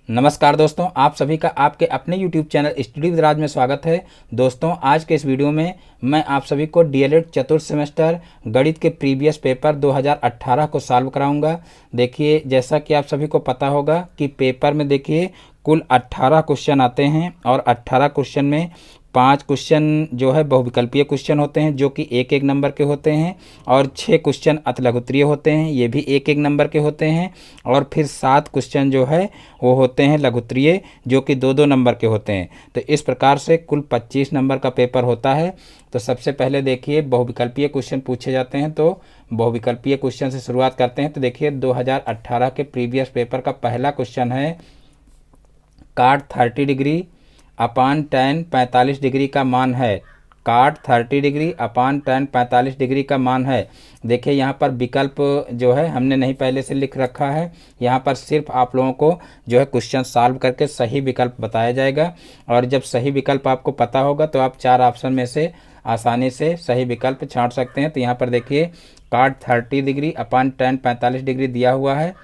नमस्कार दोस्तों, आप सभी का आपके अपने YouTube चैनल स्टडी विद राज में स्वागत है। दोस्तों, आज के इस वीडियो में मैं आप सभी को डीएलएड चतुर्थ सेमेस्टर गणित के प्रीवियस पेपर 2018 को सॉल्व कराऊंगा। देखिए, जैसा कि आप सभी को पता होगा कि पेपर में देखिए कुल 18 क्वेश्चन आते हैं और 18 क्वेश्चन में 5 क्वेश्चन जो है बहुविकल्पीय क्वेश्चन होते हैं जो कि एक एक नंबर के होते हैं और 6 क्वेश्चन अतिलघुत्तरीय होते हैं, ये भी एक एक नंबर के होते हैं और फिर 7 क्वेश्चन जो है वो होते हैं लघुत्तरीय जो कि दो दो नंबर के होते हैं। तो इस प्रकार से कुल 25 नंबर का पेपर होता है। तो सबसे पहले देखिए बहुविकल्पीय क्वेश्चन पूछे जाते हैं, तो बहुविकल्पीय क्वेश्चन से शुरुआत करते हैं। तो देखिए 2018 के प्रीवियस पेपर का पहला क्वेश्चन है, काट 30 डिग्री अपान tan 45 डिग्री का मान है। काट 30 डिग्री अपान tan 45 डिग्री का मान है। देखिए यहाँ पर विकल्प जो है हमने नहीं पहले से लिख रखा है, यहाँ पर सिर्फ आप लोगों को जो है क्वेश्चन सॉल्व करके सही विकल्प बताया जाएगा और जब सही विकल्प आपको पता होगा तो आप 4 ऑप्शन में से आसानी से सही विकल्प छांट सकते हैं। तो यहाँ पर देखिए काट 30 डिग्री अपान tan 45 डिग्री दिया हुआ है।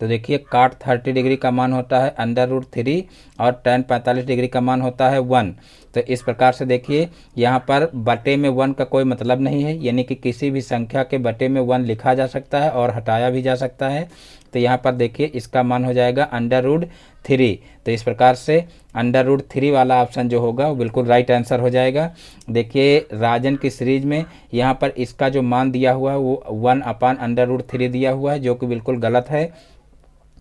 तो देखिए काट 30 डिग्री का मान होता है √3 और tan 45 डिग्री का मान होता है 1। तो इस प्रकार से देखिए यहाँ पर बटे में 1 का कोई मतलब नहीं है, यानी कि किसी भी संख्या के बटे में 1 लिखा जा सकता है और हटाया भी जा सकता है। तो यहाँ पर देखिए इसका मान हो जाएगा √3। तो इस प्रकार से √3 वाला ऑप्शन जो होगा वो बिल्कुल राइट आंसर हो जाएगा। देखिए राजन की सीरीज में यहाँ पर इसका जो मान दिया हुआ है वो 1 अपान √3 दिया हुआ है, जो कि बिल्कुल गलत है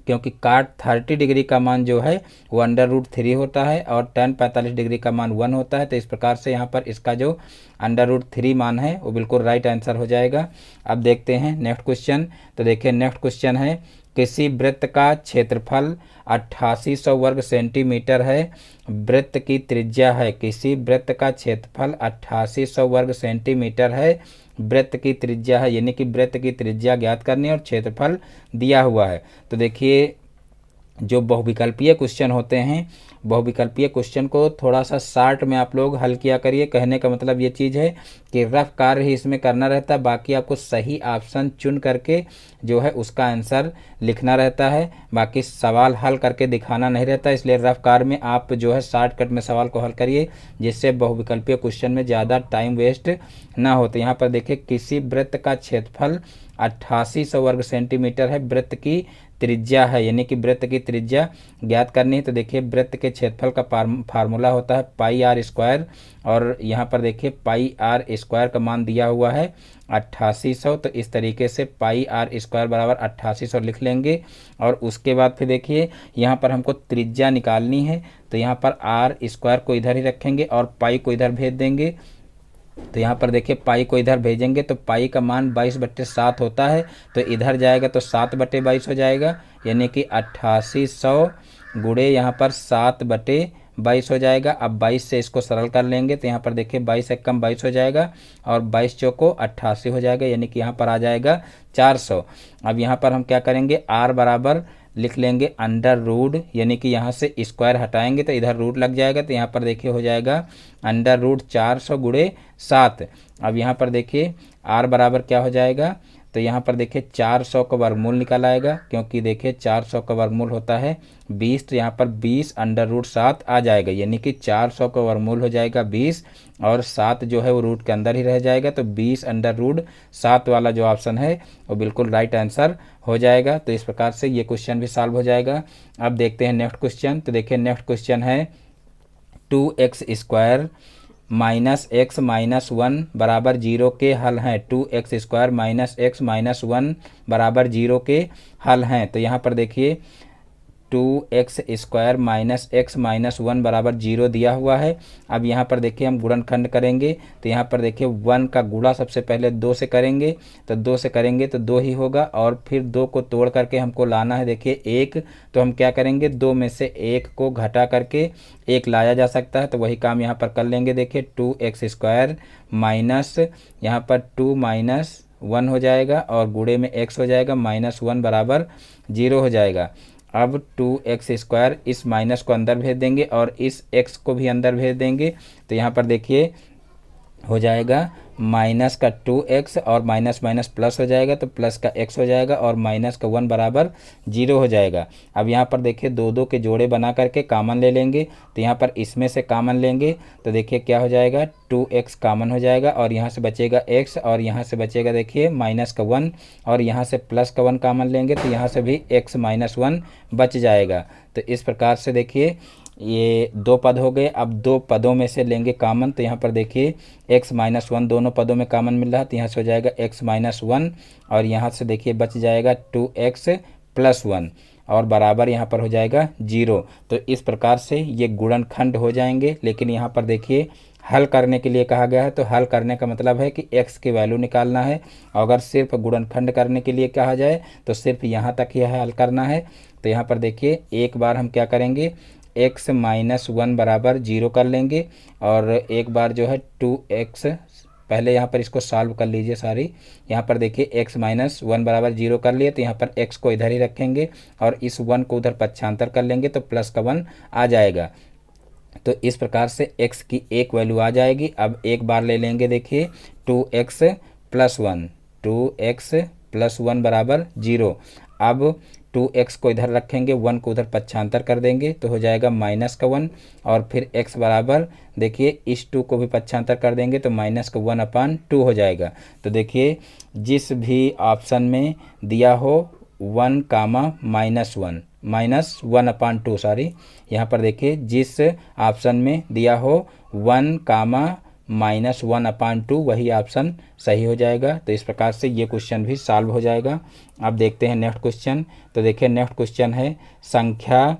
क्योंकि काट 30 डिग्री का मान जो है वो √3 होता है और tan 45 डिग्री का मान 1 होता है। तो इस प्रकार से यहाँ पर इसका जो √3 मान है वो बिल्कुल राइट आंसर हो जाएगा। अब देखते हैं नेक्स्ट क्वेश्चन। तो देखिए नेक्स्ट क्वेश्चन है, किसी वृत्त का क्षेत्रफल 8800 वर्ग सेंटीमीटर है, वृत्त की त्रिज्या है। किसी वृत्त का क्षेत्रफल 8800 वर्ग सेंटीमीटर है, वृत्त की त्रिज्या है, यानी कि वृत्त की त्रिज्या ज्ञात करनी है और क्षेत्रफल दिया हुआ है। तो देखिए जो बहुविकल्पीय क्वेश्चन होते हैं, बहुविकल्पीय क्वेश्चन को थोड़ा सा शार्ट में आप लोग हल किया करिए। कहने का मतलब ये चीज़ है कि रफ कार्य ही इसमें करना रहता है, बाकी आपको सही ऑप्शन चुन करके जो है उसका आंसर लिखना रहता है, बाकी सवाल हल करके दिखाना नहीं रहता। इसलिए रफ कार्य में आप जो है शॉर्टकट में सवाल को हल करिए जिससे बहुविकल्पीय क्वेश्चन में ज़्यादा टाइम वेस्ट ना हो। तो यहाँ पर देखिए किसी वृत्त का क्षेत्रफल 8800 वर्ग सेंटीमीटर है, वृत्त की त्रिज्या है, यानी कि वृत्त की त्रिज्या ज्ञात करनी है। तो देखिए वृत्त के क्षेत्रफल का फार्मूला होता है πr² और यहाँ पर देखिए πr² का मान दिया हुआ है 8800। तो इस तरीके से πr² बराबर 8800 लिख लेंगे और उसके बाद फिर देखिए यहाँ पर हमको त्रिज्या निकालनी है। तो यहाँ पर r² को इधर ही रखेंगे और पाई को इधर भेज देंगे। तो यहाँ पर देखिए पाई को इधर भेजेंगे तो पाई का मान 22/7 होता है, तो इधर जाएगा तो 7/22 हो जाएगा, यानी कि 8800 गुणे यहाँ पर 7/22 हो जाएगा। अब 22 से इसको सरल कर लेंगे तो यहाँ पर देखिए 22 एक कम 22 हो जाएगा और 22 चौको 88 हो जाएगा, यानी कि यहाँ पर आ जाएगा 400। अब यहाँ पर हम क्या करेंगे, r बराबर लिख लेंगे √, यानी कि यहाँ से स्क्वायर हटाएंगे तो इधर रूट लग जाएगा। तो यहाँ पर देखिए हो जाएगा √400 गुणे 7। अब यहाँ पर देखिए r बराबर क्या हो जाएगा, तो यहाँ पर देखिए 400 का वर्गमूल निकल आएगा, क्योंकि देखिए 400 का वर्गमूल होता है 20। तो यहाँ पर 20 √7 आ जाएगा, यानी कि 400 का वर्गमूल हो जाएगा 20 और 7 जो है वो रूट के अंदर ही रह जाएगा। तो 20 √7 वाला जो ऑप्शन है वो बिल्कुल राइट आंसर हो जाएगा। तो इस प्रकार से ये क्वेश्चन भी सॉल्व हो जाएगा। अब देखते हैं नेक्स्ट क्वेश्चन। तो देखिए नेक्स्ट क्वेश्चन है 2x² -x -1 बराबर 0 के हल हैं। 2x² -x -1 बराबर 0 के हल हैं। तो यहाँ पर देखिए 2x² -x -1 बराबर 0 दिया हुआ है। अब यहाँ पर देखिए हम गुणनखंड करेंगे तो यहाँ पर देखिए 1 का गुणा सबसे पहले 2 से करेंगे, तो 2 से करेंगे तो 2 ही होगा और फिर 2 को तोड़ करके हमको लाना है देखिए 1। तो हम क्या करेंगे, 2 में से 1 को घटा करके 1 लाया जा सकता है, तो वही काम यहाँ पर कर लेंगे। देखिए 2x² माइनस यहाँ पर 2 - 1 हो जाएगा और गुणे में x हो जाएगा, -1 बराबर 0 हो जाएगा। अब 2x² इस माइनस को अंदर भेज देंगे और इस x को भी अंदर भेज देंगे। तो यहाँ पर देखिए हो जाएगा माइनस का 2x और माइनस माइनस प्लस हो जाएगा तो प्लस का x हो जाएगा और माइनस का 1 बराबर 0 हो जाएगा। अब यहाँ पर देखिए दो दो के जोड़े बना करके कॉमन ले लेंगे, तो यहाँ पर इसमें से कॉमन लेंगे तो देखिए क्या हो जाएगा 2x कॉमन हो जाएगा और यहाँ से बचेगा x और यहाँ से बचेगा देखिए माइनस का 1 और यहाँ से प्लस का 1 कॉमन लेंगे तो यहाँ से भी x माइनस 1 बच जाएगा। तो इस प्रकार से देखिए ये दो पद हो गए। अब दो पदों में से लेंगे कॉमन तो यहाँ पर देखिए x माइनस 1 दोनों पदों में कॉमन मिल रहा है तो यहाँ से हो जाएगा x माइनस 1 और यहाँ से देखिए बच जाएगा 2x प्लस 1 और बराबर यहाँ पर हो जाएगा 0। तो इस प्रकार से ये गुणनखंड हो जाएंगे। लेकिन यहाँ पर देखिए हल करने के लिए कहा गया है, तो हल करने का मतलब है कि x की वैल्यू निकालना है। अगर सिर्फ गुणनखंड करने के लिए कहा जाए तो सिर्फ यहाँ तक ही हल करना है। तो यहाँ पर देखिए एक बार हम क्या करेंगे x माइनस 1 बराबर 0 कर लेंगे और एक बार जो है 2x, पहले यहाँ पर इसको सॉल्व कर लीजिए सारी। यहाँ पर देखिए x माइनस 1 बराबर 0 कर लिए तो यहाँ पर x को इधर ही रखेंगे और इस 1 को उधर पक्षांतर कर लेंगे तो प्लस का 1 आ जाएगा। तो इस प्रकार से x की एक वैल्यू आ जाएगी। अब एक बार ले लेंगे देखिए 2x प्लस 1, 2x प्लस 1 बराबर 0। अब 2x को इधर रखेंगे, 1 को उधर पक्षांतर कर देंगे तो हो जाएगा माइनस का 1 और फिर x बराबर देखिए इस 2 को भी पक्षांतर कर देंगे तो माइनस का 1/2 हो जाएगा। तो देखिए जिस भी ऑप्शन में दिया हो 1 कामा माइनस 1 माइनस 1/2 सॉरी, यहाँ पर देखिए जिस ऑप्शन में दिया हो 1 कामा माइनस 1/2 वही ऑप्शन सही हो जाएगा। तो इस प्रकार से ये क्वेश्चन भी सॉल्व हो जाएगा। अब देखते हैं नेक्स्ट क्वेश्चन। तो देखिए नेक्स्ट क्वेश्चन है संख्या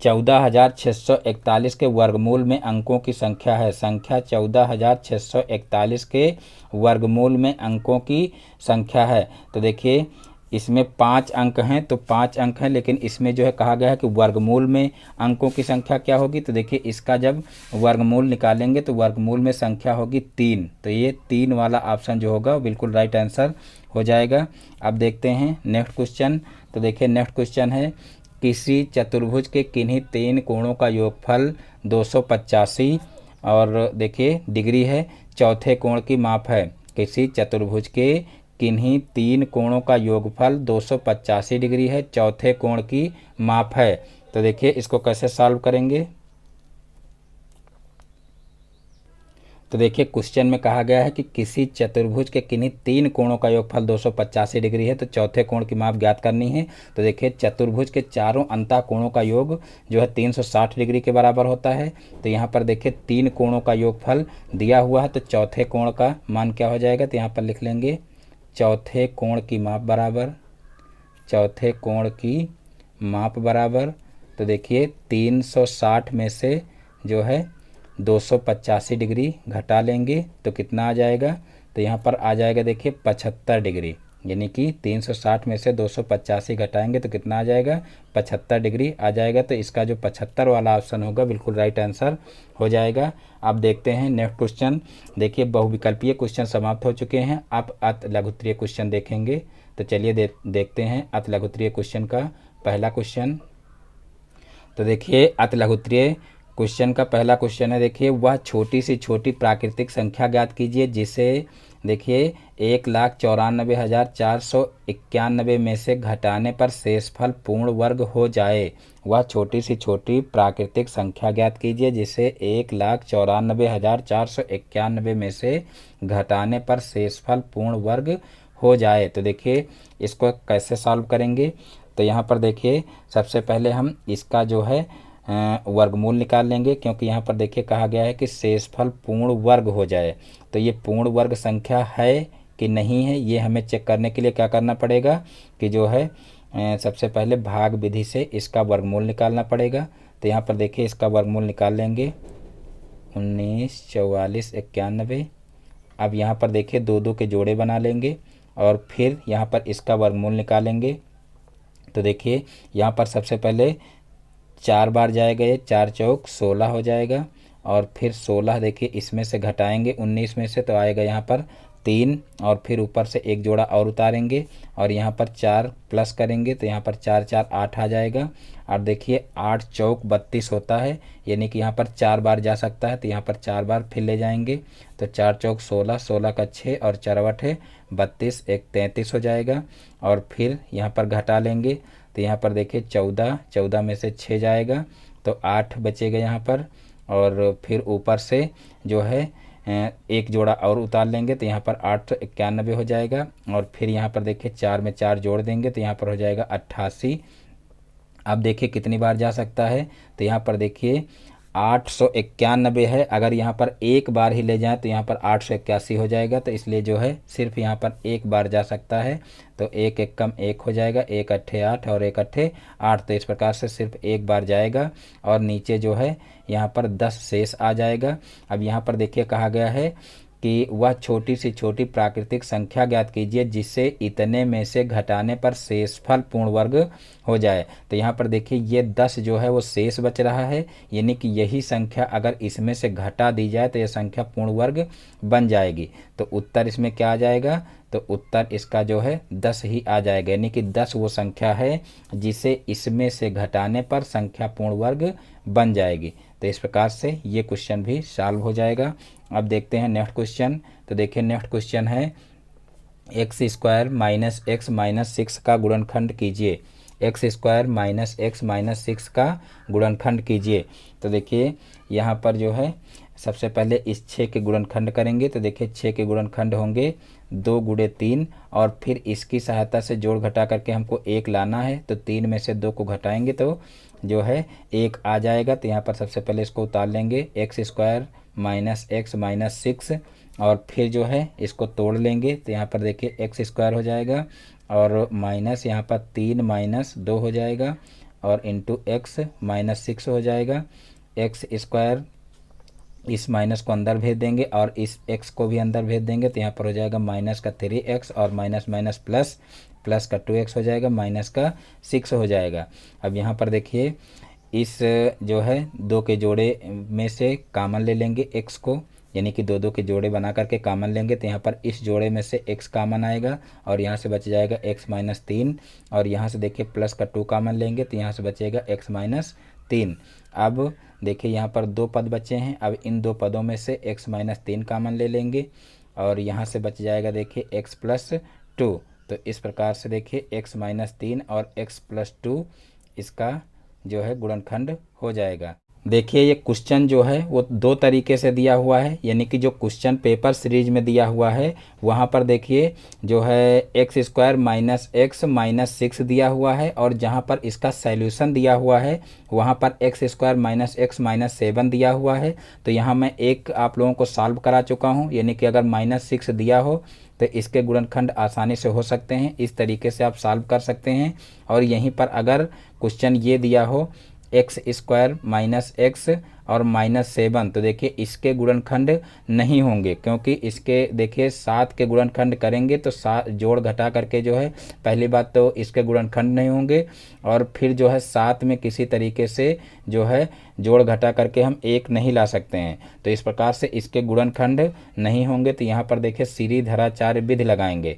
14,641 के वर्गमूल में अंकों की संख्या है। संख्या 14,641 के वर्गमूल में अंकों की संख्या है। तो देखिए इसमें 5 अंक हैं तो 5 अंक हैं, लेकिन इसमें जो है कहा गया है कि वर्गमूल में अंकों की संख्या क्या होगी। तो देखिए इसका जब वर्गमूल निकालेंगे तो वर्गमूल में संख्या होगी 3। तो ये 3 वाला ऑप्शन जो होगा वो बिल्कुल राइट आंसर हो जाएगा। अब देखते हैं नेक्स्ट क्वेश्चन। तो देखिए नेक्स्ट क्वेश्चन है किसी चतुर्भुज के किन्हीं 3 कोणों का योगफल 285 और देखिए डिग्री है, चौथे कोण की माप है। किसी चतुर्भुज के किन्हीं 3 कोणों का योगफल 285 डिग्री है, चौथे कोण की माप है। तो देखिए इसको कैसे सॉल्व करेंगे। तो देखिए क्वेश्चन में कहा गया है कि किसी चतुर्भुज के किन्हीं 3 कोणों का योगफल 285 डिग्री है तो चौथे कोण की माप ज्ञात करनी है। तो देखिए चतुर्भुज के चारों अंतः कोणों का योग जो है 360 डिग्री के बराबर होता है। तो यहाँ पर देखिए 3 कोणों का योगफल दिया हुआ है तो चौथे कोण का मान क्या हो जाएगा। तो यहाँ पर लिख लेंगे चौथे कोण की माप बराबर, चौथे कोण की माप बराबर। तो देखिए 360 में से जो है 285 डिग्री घटा लेंगे तो कितना आ जाएगा। तो यहाँ पर आ जाएगा देखिए 75 डिग्री, यानी कि 360 में से 285 घटाएंगे तो कितना आ जाएगा 75 डिग्री आ जाएगा। तो इसका जो 75 वाला ऑप्शन होगा बिल्कुल राइट आंसर हो जाएगा। अब देखते हैं नेक्स्ट क्वेश्चन। देखिए बहुविकल्पीय क्वेश्चन समाप्त हो चुके हैं, अब अत लघुत्तरीय क्वेश्चन देखेंगे। तो चलिए देखते हैं अत लघुत्तरीय क्वेश्चन का पहला क्वेश्चन। तो देखिए अत लघुत्तरीय क्वेश्चन का पहला क्वेश्चन है देखिए वह छोटी सी छोटी प्राकृतिक संख्या ज्ञात कीजिए जिसे देखिए 1,94,491 में से घटाने पर शेषफल पूर्ण वर्ग हो जाए। वह छोटी सी छोटी प्राकृतिक संख्या ज्ञात कीजिए जिसे 1,94,491 में से घटाने पर शेषफल पूर्ण वर्ग हो जाए। तो देखिए इसको कैसे सॉल्व करेंगे। तो यहाँ पर देखिए सबसे पहले हम इसका जो है वर्गमूल निकाल लेंगे, क्योंकि यहाँ पर देखिए कहा गया है कि शेषफल पूर्ण वर्ग हो जाए। तो ये पूर्ण वर्ग संख्या है कि नहीं है ये हमें चेक करने के लिए क्या करना पड़ेगा कि जो है सबसे पहले भाग विधि से इसका वर्गमूल निकालना पड़ेगा। तो यहाँ पर देखिए इसका वर्गमूल निकाल लेंगे 194491। अब यहाँ पर देखिए दो दो के जोड़े बना लेंगे और फिर यहाँ पर इसका वर्गमूल निकालेंगे। तो देखिए यहाँ पर सबसे पहले 4 बार जाएगा, ये 4 चौक 16 हो जाएगा और फिर 16 देखिए इसमें से घटाएंगे 19 में से तो आएगा यहाँ पर 3 और फिर ऊपर से एक जोड़ा और उतारेंगे और यहाँ पर 4 प्लस करेंगे तो यहाँ पर 4 4 8 आ जाएगा। और देखिए 8 चौक 32 होता है, यानी कि यहाँ पर 4 बार जा सकता है, तो यहाँ पर 4 बार फिर ले जाएंगे तो 4 चौक 16, 16 का 6 और 4 8 32, एक 33 हो जाएगा। और फिर यहाँ पर घटा लेंगे तो यहाँ पर देखिए 14, 14 में से 6 जाएगा तो 8 बचेगा यहाँ पर। और फिर ऊपर से जो है एक जोड़ा और उतार लेंगे तो यहाँ पर 8 91 हो जाएगा। और फिर यहाँ पर देखिए 4 में 4 जोड़ देंगे तो यहाँ पर हो जाएगा 88। अब देखिए कितनी बार जा सकता है, तो यहाँ पर देखिए 891 है, अगर यहाँ पर एक बार ही ले जाएं तो यहाँ पर 881 हो जाएगा, तो इसलिए जो है सिर्फ यहाँ पर एक बार जा सकता है। तो एक एक कम एक हो जाएगा, एक अट्ठे 8 और एक अट्ठे 8, तो इस प्रकार से सिर्फ एक बार जाएगा। और नीचे जो है यहाँ पर 10 शेष आ जाएगा। अब यहाँ पर देखिए कहा गया है कि वह छोटी से छोटी प्राकृतिक संख्या ज्ञात कीजिए जिससे इतने में से घटाने पर शेषफल पूर्ण वर्ग हो जाए। तो यहाँ पर देखिए ये 10 जो है वो शेष बच रहा है, यानी कि यही संख्या अगर इसमें से घटा दी जाए तो यह संख्या पूर्ण वर्ग बन जाएगी। तो उत्तर इसमें क्या आ जाएगा, तो उत्तर इसका जो है 10 ही आ जाएगा, यानी कि 10 वो संख्या है जिसे इसमें से घटाने पर संख्या पूर्ण वर्ग बन जाएगी। तो इस प्रकार से ये क्वेश्चन भी सॉल्व हो जाएगा। अब देखते हैं नेक्स्ट क्वेश्चन। तो देखिए नेक्स्ट क्वेश्चन है x square minus x minus 6 का गुणनखंड कीजिए। X square minus x minus 6 का गुणनखंड कीजिए। तो देखिए यहाँ पर जो है सबसे पहले इस 6 के गुणनखंड करेंगे। तो देखिए 6 के गुणनखंड होंगे 2 गुणे 3 और फिर इसकी सहायता से जोड़ घटा करके हमको 1 लाना है। तो 3 में से 2 को घटाएंगे तो जो है 1 आ जाएगा। तो यहाँ पर सबसे पहले इसको उतार लेंगे, x square minus x minus 6 और फिर जो है इसको तोड़ लेंगे। तो यहाँ पर देखिए एक्स स्क्वायर हो जाएगा और माइनस यहाँ पर 3 माइनस 2 हो जाएगा और इंटू एक्स माइनस 6 हो जाएगा। एक्स स्क्वायर इस माइनस को अंदर भेज देंगे और इस x को भी अंदर भेज देंगे। तो यहाँ पर हो जाएगा माइनस का 3x और माइनस माइनस प्लस, प्लस का 2x हो जाएगा, माइनस का 6 हो जाएगा। अब यहाँ पर देखिए इस जो है 2 के जोड़े में से कामन ले लेंगे x को, यानी कि 2 2 के जोड़े बना करके कामन लेंगे। तो यहाँ पर इस जोड़े में से x कामन आएगा और यहाँ से बच जाएगा x माइनस 3 और यहाँ से देखिए प्लस का 2 कामन लेंगे तो यहाँ से बचेगा x माइनस 3। अब देखिए यहाँ पर 2 पद बचे हैं, अब इन 2 पदों में से x माइनस 3 कामन ले लेंगे और यहाँ से बच जाएगा देखिए x प्लस 2। तो इस प्रकार से देखिए x माइनस 3 और x प्लस 2 इसका जो है गुणनखंड हो जाएगा। देखिए ये क्वेश्चन जो है वो 2 तरीके से दिया हुआ है, यानी कि जो क्वेश्चन पेपर सीरीज में दिया हुआ है वहाँ पर देखिए जो है x square minus x minus 6 दिया हुआ है और जहाँ पर इसका सैल्यूशन दिया हुआ है वहाँ पर x square minus x minus 7 दिया हुआ है। तो यहाँ मैं एक आप लोगों को सॉल्व करा चुका हूँ, यानी कि अगर माइनस 6 दिया हो तो इसके गुणनखंड आसानी से हो सकते हैं, इस तरीके से आप सॉल्व कर सकते हैं। और यहीं पर अगर क्वेश्चन ये दिया हो एक्स स्क्वायर माइनस एक्स और माइनस 7, तो देखिए इसके गुणनखंड नहीं होंगे, क्योंकि इसके देखिए 7 के गुणनखंड करेंगे तो 7 जोड़ घटा करके जो है पहली बात तो इसके गुणनखंड नहीं होंगे और फिर जो है 7 में किसी तरीके से जो है जोड़ घटा करके हम 1 नहीं ला सकते हैं। तो इस प्रकार से इसके गुणनखंड नहीं होंगे। तो यहाँ पर देखिए सीरीधराचार्य विधि लगाएंगे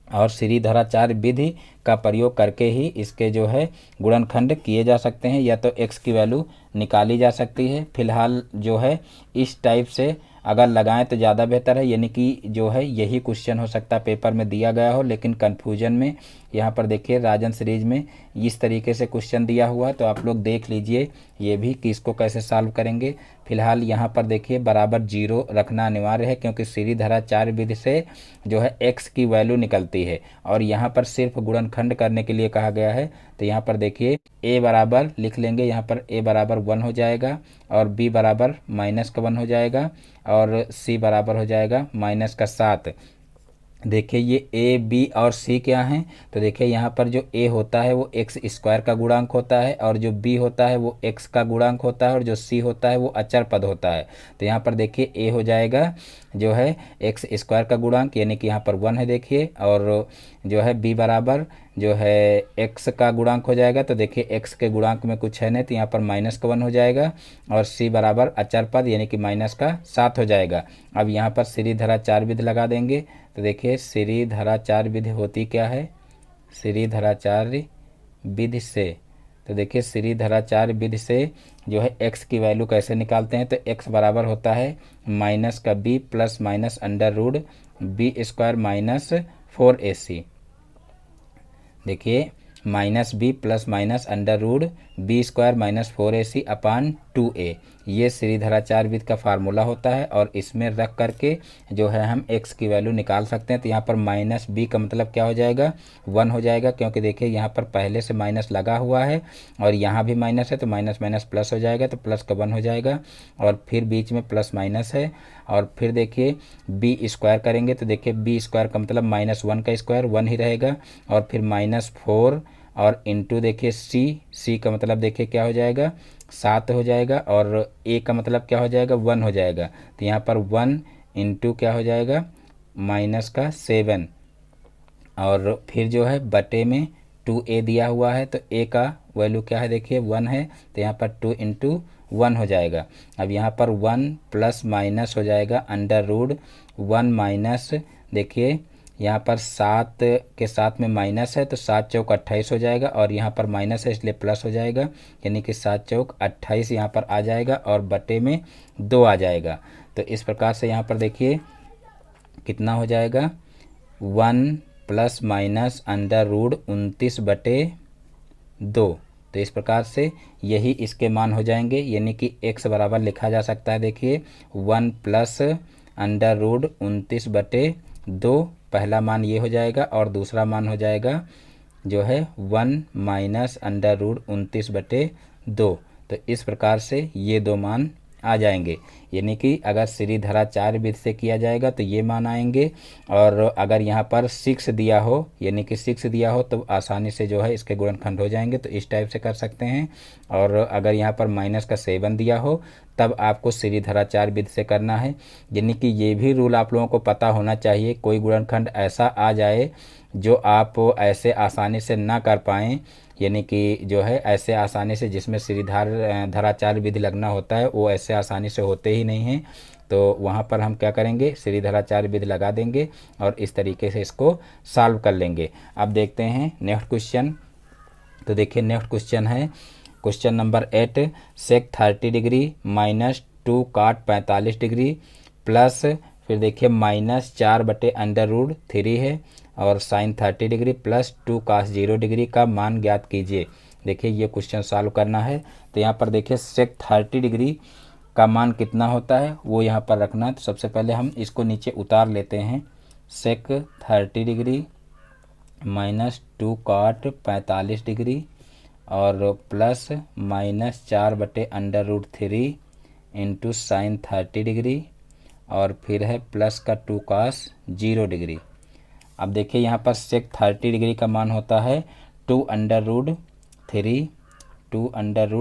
और सीरीधराचार्य विधि का प्रयोग करके ही इसके जो है गुणनखंड किए जा सकते हैं, या तो x की वैल्यू निकाली जा सकती है। फिलहाल जो है इस टाइप से अगर लगाएं तो ज़्यादा बेहतर है, यानी कि जो है यही क्वेश्चन हो सकता है पेपर में दिया गया हो, लेकिन कन्फ्यूजन में यहाँ पर देखिए राजन सीरीज में इस तरीके से क्वेश्चन दिया हुआ है। तो आप लोग देख लीजिए ये भी कि इसको कैसे सॉल्व करेंगे। फिलहाल यहाँ पर देखिए बराबर 0 रखना अनिवार्य है, क्योंकि सीरीधराचार्य विधि से जो है x की वैल्यू निकलती है और यहाँ पर सिर्फ गुणनखंड करने के लिए कहा गया है। तो यहाँ पर देखिए a बराबर लिख लेंगे, यहाँ पर a बराबर 1 हो जाएगा और b बराबर माइनस का 1 हो जाएगा और c बराबर हो जाएगा माइनस का 7। देखिए ये a b और c क्या हैं, तो देखिए यहाँ पर जो a होता है वो एक्स स्क्वायर का गुणांक होता है और जो b होता है वो x का गुणांक होता है और जो c होता है वो अचर पद होता है। तो यहाँ पर देखिए a हो जाएगा जो है एक्स स्क्वायर का गुणांक, यानी कि यहाँ पर 1 है देखिए, और जो है b बराबर जो है x का गुणांक हो जाएगा। तो देखिए x के गुणांक में कुछ है नहीं, तो यहाँ पर माइनस का 1 हो जाएगा और c बराबर अचर पद यानी कि माइनस का 7 हो जाएगा। अब यहाँ पर श्रीधराचार्य विधि लगा देंगे। तो देखिए श्रीधराचार्य विधि होती क्या है, श्रीधराचार्य विधि से, तो देखिए श्रीधराचार्य विधि से जो है x की वैल्यू कैसे निकालते हैं। तो x बराबर होता है माइनस का b plus minus under root B square minus 4ac। देखिए minus B plus minus under root B square minus 4ac upon 2a, ये श्रीधराचार्य विधि का फार्मूला होता है और इसमें रख करके जो है हम x की वैल्यू निकाल सकते हैं। तो यहाँ पर माइनस b का मतलब क्या हो जाएगा, 1 हो जाएगा, क्योंकि देखिए यहाँ पर पहले से माइनस लगा हुआ है और यहाँ भी माइनस है, तो माइनस माइनस प्लस हो जाएगा, तो प्लस का 1 हो जाएगा और फिर बीच में प्लस माइनस है और फिर देखिए बी स्क्वायर करेंगे। तो देखिए बी स्क्वायर का मतलब -1 का स्क्वायर 1 ही रहेगा और फिर -4 और इंटू देखिए सी का मतलब देखिए क्या हो जाएगा 7 हो जाएगा और ए का मतलब क्या हो जाएगा 1 हो जाएगा। तो यहाँ पर 1 इंटू क्या हो जाएगा माइनस का 7 और फिर जो है बटे में 2a दिया हुआ है, तो a का वैल्यू क्या है देखिए 1 है, तो यहाँ पर 2 इंटू 1 हो जाएगा। अब यहाँ पर 1 प्लस माइनस हो जाएगा अंडर रूट 1 माइनस, देखिए यहाँ पर 7 के साथ में माइनस है तो 7 चौक 28 हो जाएगा और यहाँ पर माइनस है इसलिए प्लस हो जाएगा, यानी कि 7 चौक 28 यहाँ पर आ जाएगा और बटे में 2 आ जाएगा। तो इस प्रकार से यहाँ पर देखिए कितना हो जाएगा 1 प्लस माइनस अंडर रूट 29 बटे 2। तो इस प्रकार से यही इसके मान हो जाएंगे, यानी कि x बराबर लिखा जा सकता है देखिए 1 प्लस अंडर रूट 29 बटे 2, पहला मान ये हो जाएगा और दूसरा मान हो जाएगा जो है 1 माइनस अंडर रूट 29 बटे 2। तो इस प्रकार से ये दो मान आ जाएंगे, यानी कि अगर श्रीधराचार्य विधि से किया जाएगा तो ये मान आएंगे और अगर यहाँ पर 6 दिया हो, यानी कि 6 दिया हो तो आसानी से जो है इसके गुणनखंड हो जाएंगे, तो इस टाइप से कर सकते हैं। और अगर यहाँ पर माइनस का 7 दिया हो तब आपको श्रीधराचार्य विधि से करना है, यानी कि ये भी रूल आप लोगों को पता होना चाहिए। कोई गुणनखंड ऐसा आ जाए जो आप ऐसे आसानी से ना कर पाएँ, यानी कि जो है ऐसे आसानी से जिसमें श्रीधराचार्य विधि लगना होता है वो ऐसे आसानी से होते ही नहीं हैं, तो वहाँ पर हम क्या करेंगे श्रीधराचार्य विधि लगा देंगे और इस तरीके से इसको सॉल्व कर लेंगे। अब देखते हैं नेक्स्ट क्वेश्चन। तो देखिए नेक्स्ट क्वेश्चन है क्वेश्चन नंबर 8, सेक 30 डिग्री माइनस 2 काट 45 डिग्री प्लस फिर देखिए -4 बटे अंडर रूट 3 है और साइन 30 डिग्री प्लस 2 कास 0 डिग्री का मान ज्ञात कीजिए। देखिए ये क्वेश्चन सॉल्व करना है। तो यहाँ पर देखिए सेक 30 डिग्री का मान कितना होता है वो यहाँ पर रखना है। तो सबसे पहले हम इसको नीचे उतार लेते हैं। सेक 30 डिग्री माइनस 2 काट 45 डिग्री और प्लस -4 बटे under root 3 into sine 30 degree और फिर है प्लस का 2 कास 0 डिग्री। अब देखिए यहाँ पर सेक 30 डिग्री का मान होता है 2 अंडर रूट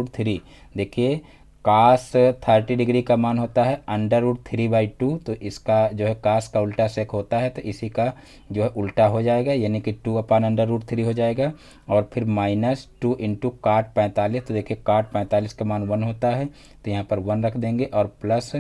3। देखिए कास 30 डिग्री का मान होता है अंडर रूट 3/2, तो इसका जो है कास का उल्टा सेक होता है तो इसी का जो है उल्टा हो जाएगा, यानी कि 2 अपान अंडर रूट 3 हो जाएगा और फिर -2 इंटू काट 45। तो देखिए काट 45 का मान 1 होता है तो यहाँ पर 1 रख देंगे और प्लस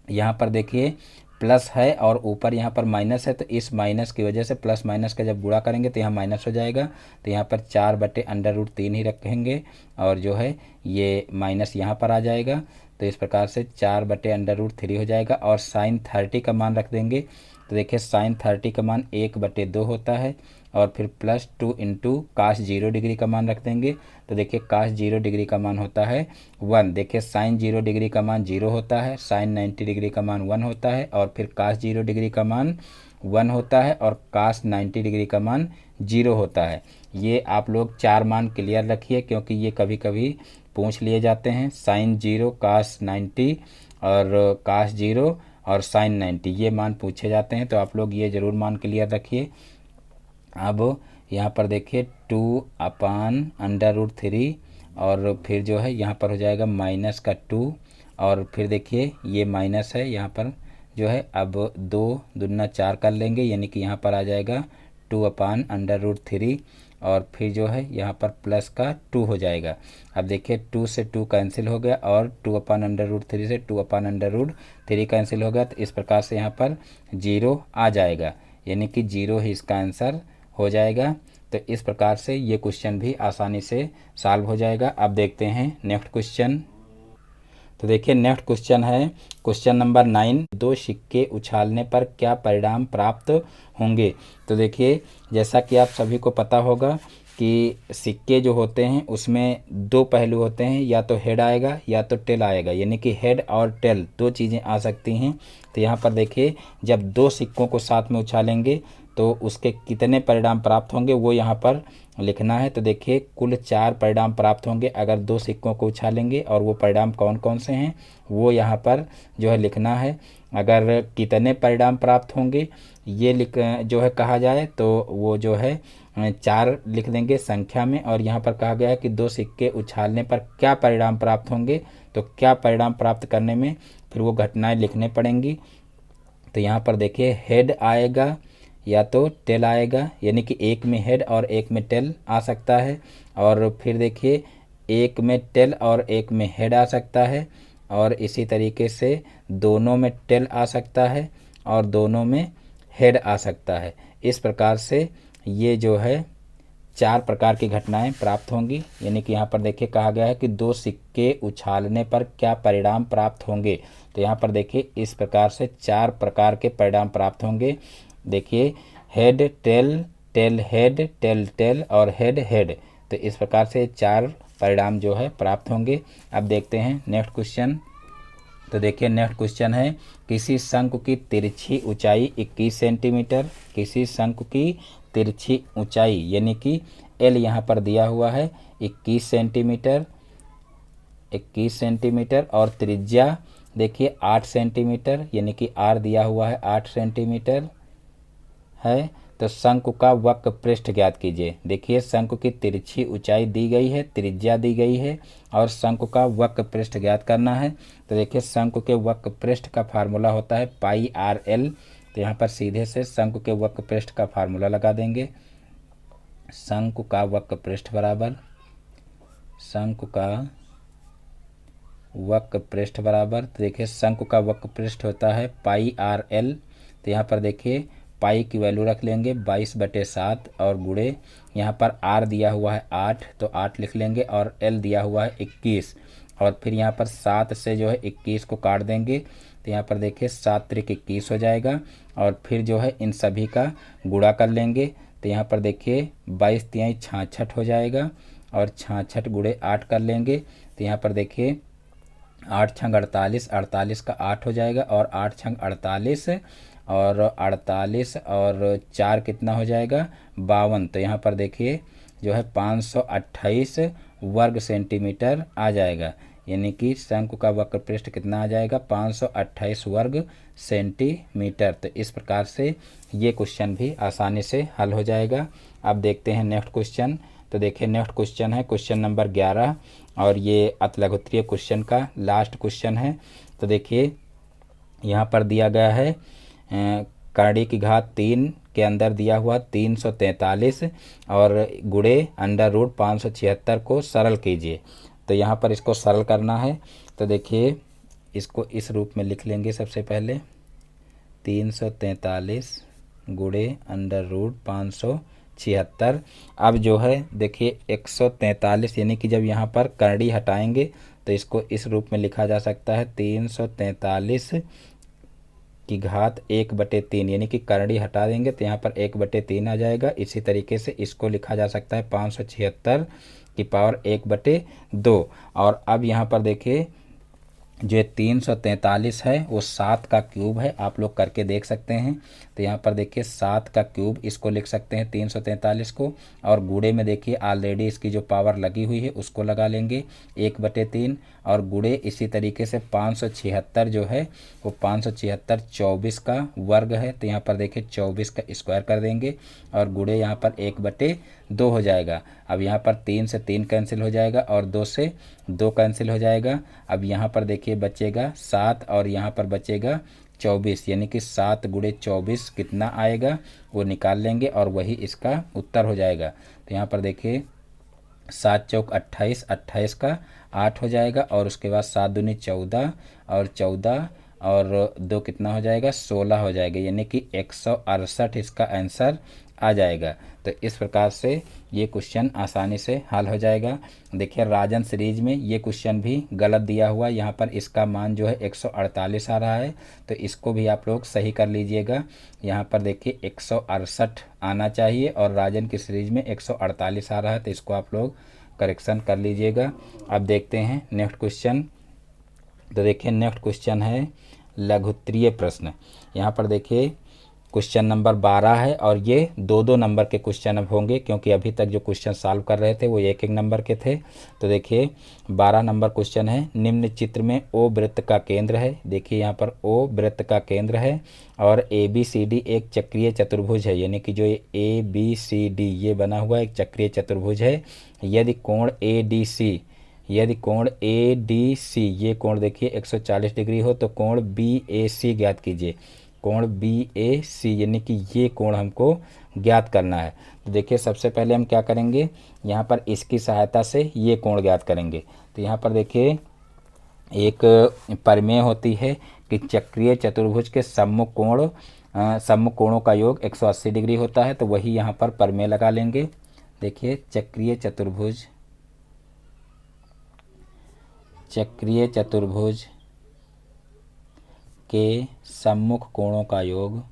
यहाँ पर देखिए प्लस है और ऊपर यहाँ पर माइनस है, तो इस माइनस की वजह से प्लस माइनस का जब गुणा करेंगे तो यहाँ माइनस हो जाएगा। तो यहाँ पर 4 बटे अंडर रूट 3 ही रखेंगे और जो है ये माइनस यहाँ पर आ जाएगा। तो इस प्रकार से 4 बटे अंडर रूट 3 हो जाएगा और साइन 30 का मान रख देंगे। तो देखिए साइन 30 का मान 1/2 होता है और फिर प्लस 2 इंटू कास 0 डिग्री का मान रख देंगे। तो देखिए कास 0 डिग्री का मान होता है 1। देखिए साइन 0 डिग्री का मान 0 होता है, साइन 90 डिग्री का मान 1 होता है और फिर कास 0 डिग्री का मान 1 होता है और कास 90 डिग्री का मान 0 होता है। ये आप लोग 4 मान क्लियर रखिए क्योंकि ये कभी कभी पूछ लिए जाते हैं। साइन 0 कास 90 और कास 0 और साइन 90 ये मान पूछे जाते हैं, तो आप लोग ये ज़रूर मान क्लियर रखिए। अब यहाँ पर देखिए 2 अपान अंडर रूट 3 और फिर जो है यहाँ पर हो जाएगा माइनस का 2 और फिर देखिए ये माइनस है यहाँ पर जो है, अब 2 दूना 4 कर लेंगे यानी कि यहाँ पर आ जाएगा 2/√3 और फिर जो है यहाँ पर प्लस का 2 हो जाएगा। अब देखिए 2 से 2 कैंसिल हो गया और 2/√3 से 2/√3 कैंसिल हो गया, तो इस प्रकार से यहाँ पर 0 आ जाएगा, यानी कि 0 ही इसका आंसर हो जाएगा। तो इस प्रकार से ये क्वेश्चन भी आसानी से सॉल्व हो जाएगा। अब देखते हैं नेक्स्ट क्वेश्चन। तो देखिए नेक्स्ट क्वेश्चन है क्वेश्चन नंबर 9, 2 सिक्के उछालने पर क्या परिणाम प्राप्त होंगे। तो देखिए जैसा कि आप सभी को पता होगा कि सिक्के जो होते हैं उसमें 2 पहलू होते हैं, या तो हेड आएगा या तो टेल आएगा, यानी कि हेड और टेल 2 चीज़ें आ सकती हैं। तो यहाँ पर देखिए जब 2 सिक्कों को साथ में उछालेंगे तो उसके कितने परिणाम प्राप्त होंगे वो यहाँ पर लिखना है। तो देखिए कुल 4 परिणाम प्राप्त होंगे अगर 2 सिक्कों को उछालेंगे, और वो परिणाम कौन कौन से हैं वो यहाँ पर जो है लिखना है। अगर कितने परिणाम प्राप्त होंगे ये जो है कहा जाए तो वो जो है 4 लिख देंगे संख्या में, और यहाँ पर कहा गया है कि 2 सिक्के उछालने पर क्या परिणाम प्राप्त होंगे, तो क्या परिणाम प्राप्त करने में फिर वो घटनाएं लिखने पड़ेंगी। तो यहाँ पर देखिए हेड आएगा या तो टेल आएगा, यानी कि एक में हेड और एक में टेल आ सकता है, और फिर देखिए एक में टेल और एक में हेड आ सकता है, और इसी तरीके से दोनों में टेल आ सकता है और दोनों में हेड आ सकता है। इस प्रकार से ये जो है 4 प्रकार की घटनाएं प्राप्त होंगी, यानी कि यहाँ पर देखिए कहा गया है कि 2 सिक्के उछालने पर क्या परिणाम प्राप्त होंगे। तो यहाँ पर देखिए इस प्रकार से 4 प्रकार के परिणाम प्राप्त होंगे। देखिए head tail, tail head, tail tail और हेड हेड। तो इस प्रकार से 4 परिणाम जो है प्राप्त होंगे। अब देखते हैं नेक्स्ट क्वेश्चन। तो देखिए नेक्स्ट क्वेश्चन है किसी शंकु की तिरछी ऊंचाई 21 सेंटीमीटर, किसी शंकु की तिरछी ऊंचाई यानी कि एल यहाँ पर दिया हुआ है 21 सेंटीमीटर, 21 सेंटीमीटर, और त्रिज्या देखिए 8 सेंटीमीटर, यानी कि आर दिया हुआ है 8 सेंटीमीटर है। तो शंकु का वक्र पृष्ठ ज्ञात कीजिए। देखिए शंकु की तिरछी ऊंचाई दी गई है, त्रिज्या दी गई है, और शंकु का वक्र पृष्ठ ज्ञात करना है। तो देखिए शंकु के वक्र पृष्ठ का फार्मूला होता है πr_l। तो यहाँ पर सीधे से शंकु के वक्र पृष्ठ का फार्मूला लगा देंगे। शंकु का वक्र पृष्ठ बराबर, शंकु का वक्र पृष्ठ बराबर, तो देखिए शंकु का वक्र पृष्ठ होता है πr_l। तो यहाँ पर देखिए पाई की वैल्यू रख लेंगे 22/7, और गुणे यहाँ पर आर दिया हुआ है 8, तो 8 लिख लेंगे, और एल दिया हुआ है 21, और फिर यहाँ पर 7 से जो है 21 को काट देंगे। तो यहाँ पर देखिए 7 त्रिक 21 हो जाएगा, और फिर जो है इन सभी का गुणा कर लेंगे। तो यहाँ पर देखिए 22 तिहाई 66 हो जाएगा, और 66 गुणे 8 कर लेंगे। तो यहाँ पर देखिए 8 छंग 48, 48 का 8 हो जाएगा, और 8 छंग 48, और 48 और 4 कितना हो जाएगा 52। तो यहाँ पर देखिए जो है 528 वर्ग सेंटीमीटर आ जाएगा, यानी कि शंकु का वक्र पृष्ठ कितना आ जाएगा 528 वर्ग सेंटीमीटर। तो इस प्रकार से ये क्वेश्चन भी आसानी से हल हो जाएगा। अब देखते हैं नेक्स्ट क्वेश्चन। तो देखिए नेक्स्ट क्वेश्चन है क्वेश्चन नंबर 11, और ये अतलघुत्रीय क्वेश्चन का लास्ट क्वेश्चन है। तो देखिए यहाँ पर दिया गया है करड़ी की घात 3 के अंदर दिया हुआ 343 और गुणे √576 को सरल कीजिए। तो यहाँ पर इसको सरल करना है। तो देखिए इसको इस रूप में लिख लेंगे। सबसे पहले 343 गुणे √576। अब जो है देखिए 143, यानी कि जब यहाँ पर करड़ी हटाएंगे तो इसको इस रूप में लिखा जा सकता है 343 की घात 1/3, यानी कि करड़ी हटा देंगे तो यहाँ पर 1/3 आ जाएगा। इसी तरीके से इसको लिखा जा सकता है 576 की पावर 1/2। और अब यहाँ पर देखिए जो 343 है वो 7 का क्यूब है, आप लोग करके देख सकते हैं। तो यहाँ पर देखिए 7 का क्यूब इसको लिख सकते हैं 343 को, और गुणे में देखिए ऑलरेडी इसकी जो पावर लगी हुई है उसको लगा लेंगे 1/3, और गुणे इसी तरीके से 576 जो है वो 576 24 का वर्ग है। तो यहाँ पर देखिए 24 का स्क्वायर कर देंगे, और गुणे यहाँ पर 1/2 हो जाएगा। अब यहाँ पर 3 से 3 कैंसिल हो जाएगा, और 2 से 2 कैंसिल हो जाएगा। अब यहाँ पर देखिए बचेगा 7, और यहाँ पर बचेगा 24, यानी कि 7 गुणे 24 कितना आएगा वो निकाल लेंगे और वही इसका उत्तर हो जाएगा। तो यहाँ पर देखिए 7 चौक 28, 28 का 8 हो जाएगा और उसके बाद 7 दूनी 14 और 14 और 2 कितना हो जाएगा 16 हो जाएगा, यानी कि 168 इसका आंसर आ जाएगा। तो इस प्रकार से ये क्वेश्चन आसानी से हल हो जाएगा। देखिए राजन सीरीज में ये क्वेश्चन भी गलत दिया हुआ है, यहाँ पर इसका मान जो है 148 आ रहा है, तो इसको भी आप लोग सही कर लीजिएगा। यहाँ पर देखिए 168 आना चाहिए और राजन की सीरीज में 148 आ रहा है, तो इसको आप लोग करेक्शन कर लीजिएगा। अब देखते हैं नेक्स्ट क्वेश्चन। तो देखिए नेक्स्ट क्वेश्चन है लघुत्तरीय प्रश्न। यहाँ पर देखिए क्वेश्चन नंबर 12 है और ये 2-2 नंबर के क्वेश्चन अब होंगे, क्योंकि अभी तक जो क्वेश्चन सॉल्व कर रहे थे वो 1-1 नंबर के थे। तो देखिए 12 नंबर क्वेश्चन है, निम्न चित्र में ओ वृत्त का केंद्र है। देखिए यहाँ पर ओ वृत्त का केंद्र है और ABCD एक चक्रीय चतुर्भुज है, यानी कि जो ये ABCD ये बना हुआ एक चक्रीय चतुर्भुज है। यदि कोण ADC ये कोण देखिए 140 डिग्री हो तो कोण BAC ज्ञात कीजिए। कोण BAC यानी कि ये कोण हमको ज्ञात करना है। तो देखिए सबसे पहले हम क्या करेंगे, यहाँ पर इसकी सहायता से ये कोण ज्ञात करेंगे। तो यहाँ पर देखिए एक प्रमेय होती है कि चक्रीय चतुर्भुज के सम्मुख कोणों का योग 180 डिग्री होता है, तो वही यहाँ पर प्रमेय लगा लेंगे। देखिए चक्रीय चतुर्भुज के सम्मुख कोणों का योग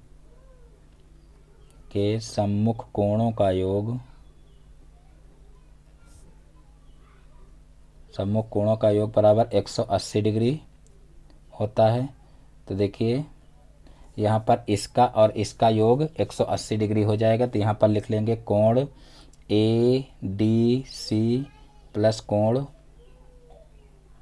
बराबर 180 डिग्री होता है। तो देखिए यहाँ पर इसका और इसका योग 180 डिग्री हो जाएगा, तो यहाँ पर लिख लेंगे कोण ADC प्लस कोण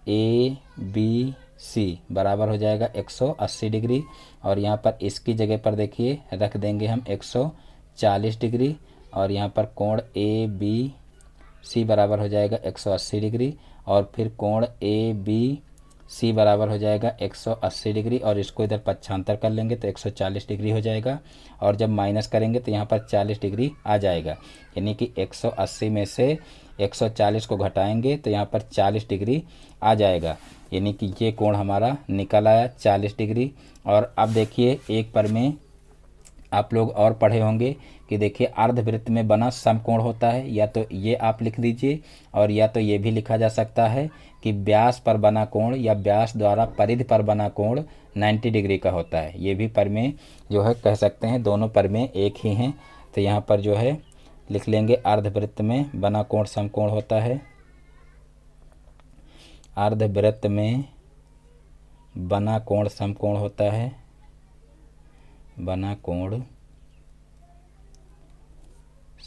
ABC बराबर हो जाएगा 180 डिग्री और यहाँ पर इसकी जगह पर देखिए रख देंगे हम 140 डिग्री और यहाँ पर कोण ABC बराबर हो जाएगा 180 डिग्री और फिर कोण ABC बराबर हो जाएगा 180 डिग्री और इसको इधर पक्षांतर कर लेंगे तो 140 डिग्री हो जाएगा और जब माइनस करेंगे तो यहाँ पर 40 डिग्री आ जाएगा, यानी कि 180 में से 140 को घटाएंगे तो यहाँ पर 40 डिग्री आ जाएगा, यानी कि ये कोण हमारा निकल आया 40 डिग्री। और अब देखिए एक प्रमेय आप लोग और पढ़े होंगे कि देखिए अर्धवृत्त में बना समकोण होता है, या तो ये आप लिख दीजिए और या तो ये भी लिखा जा सकता है कि व्यास पर बना कोण या व्यास द्वारा परिधि पर बना कोण 90 डिग्री का होता है। ये भी प्रमेय जो है कह सकते हैं, दोनों प्रमेय एक ही हैं। तो यहाँ पर जो है लिख लेंगे अर्धवृत्त में बना कोण समकोण होता है। अर्धवृत्त में बना कोण समकोण होता है, बना कोण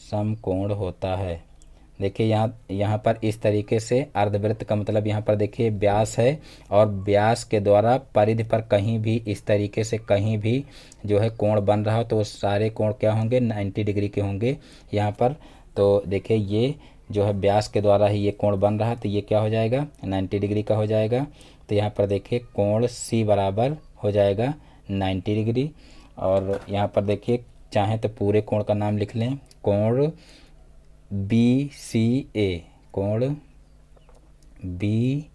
समकोण होता है। देखिए यहाँ पर इस तरीके से अर्धवृत्त का मतलब यहाँ पर देखिए व्यास है और व्यास के द्वारा परिधि पर कहीं भी इस तरीके से कहीं भी जो है कोण बन रहा हो तो सारे कोण क्या होंगे 90 डिग्री के होंगे यहाँ पर। तो देखिए ये जो है व्यास के द्वारा ही ये कोण बन रहा है तो ये क्या हो जाएगा 90 डिग्री का हो जाएगा। तो यहाँ पर देखिए कोण C बराबर हो जाएगा 90 डिग्री और यहाँ पर देखिए चाहे तो पूरे कोण का नाम लिख लें, कोण BCA, कोण BCA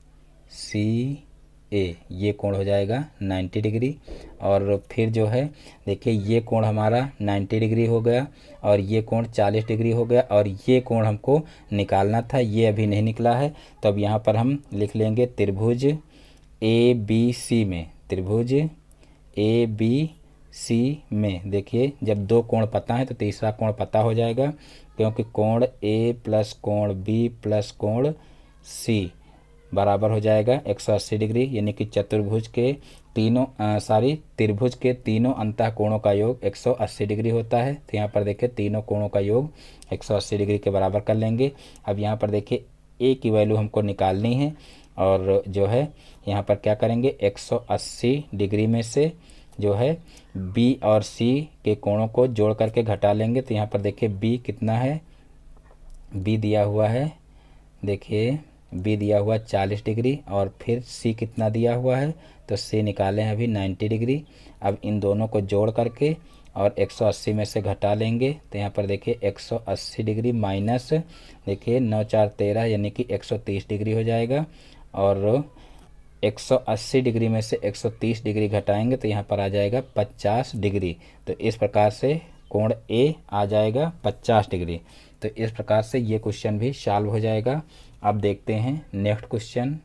ये कोण हो जाएगा 90 डिग्री। और फिर जो है देखिए ये कोण हमारा 90 डिग्री हो गया और ये कोण 40 डिग्री हो गया और ये कोण हमको निकालना था, ये अभी नहीं निकला है। तो अब यहाँ पर हम लिख लेंगे त्रिभुज ABC में, त्रिभुज ABC में देखिए जब दो कोण पता है तो तीसरा कोण पता हो जाएगा, क्योंकि कोण A प्लस कोण B प्लस कोण C बराबर हो जाएगा 180 डिग्री, यानी कि त्रिभुज के तीनों अंतः कोणों का योग 180 डिग्री होता है। तो यहाँ पर देखिए तीनों कोणों का योग 180 डिग्री के बराबर कर लेंगे। अब यहाँ पर देखिए A की वैल्यू हमको निकालनी है और जो है यहाँ पर क्या करेंगे 180 डिग्री में से जो है B और C के कोणों को जोड़ करके घटा लेंगे। तो यहाँ पर देखिए B कितना है, B दिया हुआ है देखिए बी दिया हुआ 40 डिग्री और फिर सी कितना दिया हुआ है, तो सी निकालें अभी 90 डिग्री। अब इन दोनों को जोड़ करके और 180 में से घटा लेंगे, तो यहाँ पर देखिए 180 डिग्री माइनस देखिए 9 4 13 यानी कि 130 डिग्री हो जाएगा। और 180 डिग्री में से 130 डिग्री घटाएंगे तो यहाँ पर आ जाएगा 50 डिग्री। तो इस प्रकार से कोण ए आ जाएगा 50 डिग्री। तो इस प्रकार से ये क्वेश्चन भी सॉल्व हो जाएगा। अब देखते हैं नेक्स्ट क्वेश्चन।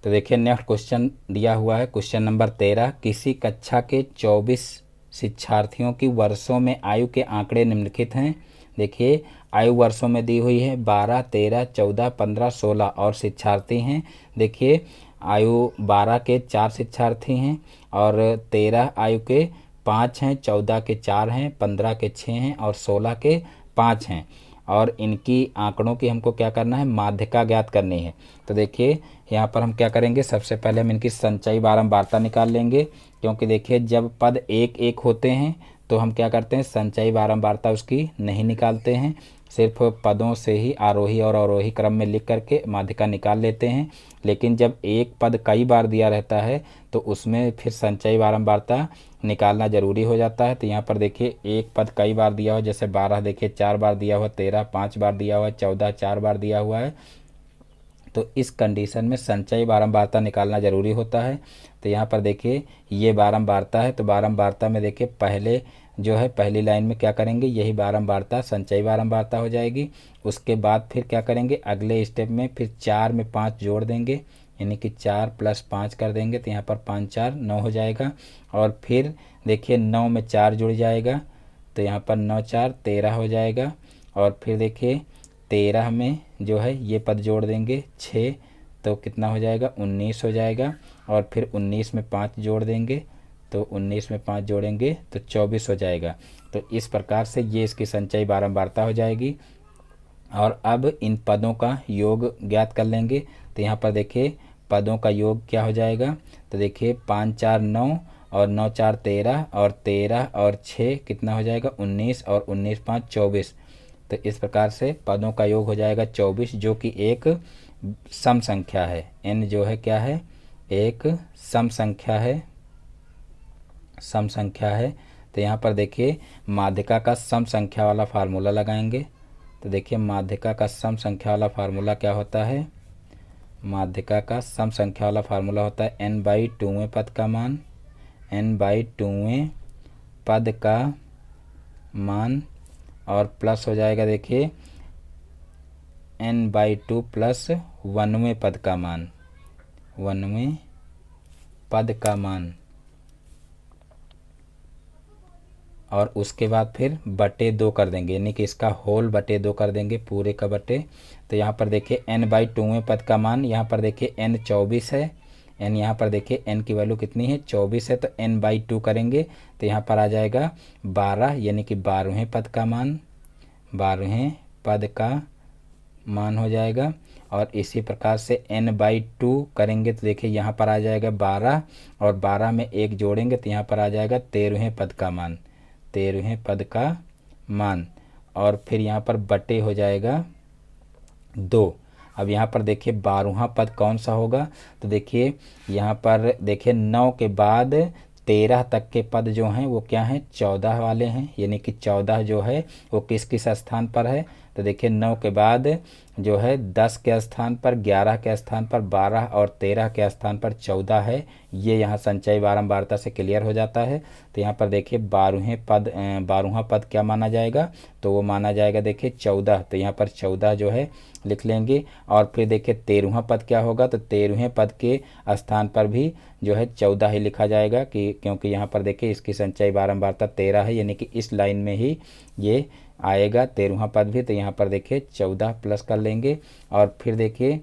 तो देखिए नेक्स्ट क्वेश्चन दिया हुआ है क्वेश्चन नंबर 13। किसी कक्षा के 24 शिक्षार्थियों की वर्षों में आयु के आंकड़े निम्नलिखित हैं। देखिए आयु वर्षों में दी हुई है 12, 13, 14, 15, 16 और शिक्षार्थी हैं। देखिए आयु 12 के 4 शिक्षार्थी हैं और 13 आयु के 5 हैं, 14 के 4 हैं, 15 के 6 हैं और 16 के 5 हैं। और इनकी आंकड़ों की हमको क्या करना है, माध्यिका ज्ञात करनी है। तो देखिए यहाँ पर हम क्या करेंगे, सबसे पहले हम इनकी संचयी बारंबारता निकाल लेंगे, क्योंकि देखिए जब पद एक एक होते हैं तो हम क्या करते हैं, संचयी बारंबारता उसकी नहीं निकालते हैं, सिर्फ पदों से ही आरोही और अवरोही क्रम में लिख करके माध्यिका निकाल लेते हैं। लेकिन जब एक पद कई बार दिया रहता है तो उसमें फिर संचयी बारंबारता निकालना जरूरी हो जाता है। तो यहाँ पर देखिए एक पद कई बार दिया हुआ, जैसे 12 देखिए 4 बार दिया हुआ, 13 5 बार दिया हुआ, 14 4 बार दिया हुआ है। तो इस कंडीशन में संचयी बारंबारता निकालना जरूरी होता है। तो यहाँ पर देखिए ये बारंबारता है, तो बारंबारता में देखिए पहले जो है पहली लाइन में क्या करेंगे, यही बारंबारता संचयी बारंबारता हो जाएगी। उसके बाद फिर क्या करेंगे, अगले स्टेप में फिर 4 में 5 जोड़ देंगे, यानी कि 4 + 5 कर देंगे, तो यहाँ पर 5 4 9 हो जाएगा। और फिर देखिए 9 में 4 जुड़ जाएगा, तो यहाँ पर 9 4 13 हो जाएगा। और फिर देखिए 13 में जो है ये पद जोड़ देंगे 6, तो कितना हो जाएगा 19 हो जाएगा। और फिर 19 में 5 जोड़ देंगे, तो 19 में 5 जोड़ेंगे तो 24 हो जाएगा। तो इस प्रकार से ये इसकी संचयी बारंबारता हो जाएगी। और अब इन पदों का योग ज्ञात कर लेंगे। तो यहाँ पर देखिए पदों का योग क्या हो जाएगा, तो देखिए 5 4 9 और 9 4 13 और 13 और 6 कितना हो जाएगा 19 और 19 5 24। तो इस प्रकार से पदों का योग हो जाएगा 24, जो कि एक सम संख्या है। n जो है क्या है, एक सम संख्या है, सम संख्या है। तो यहाँ पर देखिए माध्यिका का सम संख्या वाला फार्मूला लगाएंगे। तो देखिए माध्यिका का सम संख्या वाला फार्मूला क्या होता है, माध्यिका का सम संख्या वाला फार्मूला होता है n/2वें पद का मान, n/2वें पद का मान और प्लस हो जाएगा देखिए n/2 प्लस 1वें पद का मान, 1वें पद का मान। और उसके बाद फिर बटे 2 कर देंगे, यानी कि इसका होल बटे 2 कर देंगे, पूरे का बटे। तो यहाँ पर देखिए n/2वें पद का मान, यहाँ पर देखिए n 24 है, n यहाँ पर देखिए n की वैल्यू कितनी है 24 है, तो n/2 करेंगे तो यहाँ पर आ जाएगा 12, यानी कि 12वें पद का मान, 12वें पद का मान हो जाएगा। और इसी प्रकार से n/2 करेंगे तो देखिए यहाँ पर आ जाएगा 12 और 12 में 1 जोड़ेंगे तो यहाँ पर आ जाएगा 13वें पद का मान, 13वें पद का मान। और फिर यहाँ पर बटे हो जाएगा 2। अब यहाँ पर देखिए 12वां पद कौन सा होगा, तो देखिए यहाँ पर देखिए 9 के बाद 13 तक के पद जो हैं वो क्या हैं, 14 वाले हैं, यानी कि 14 जो है वो किस किस स्थान पर है, तो देखिए 9 के बाद जो है 10 के स्थान पर, 11 के स्थान पर, 12 और 13 के स्थान पर 14 है। ये यहाँ संचयी बारंबारता से क्लियर हो जाता है। तो यहाँ पर देखिए 12वां पद क्या माना जाएगा, तो वो माना जाएगा देखिए 14, तो यहाँ पर 14 जो है लिख लेंगे। और फिर देखिए 13वां पद क्या होगा, तो 13वें पद के स्थान पर भी जो है 14 ही लिखा जाएगा, कि क्योंकि यहाँ पर देखिए इसकी संचयी बारंबारता 13 है, यानी कि इस लाइन में ही ये आएगा 13वां पद भी। तो यहाँ पर देखिए 14 प्लस कर लेंगे और फिर देखिए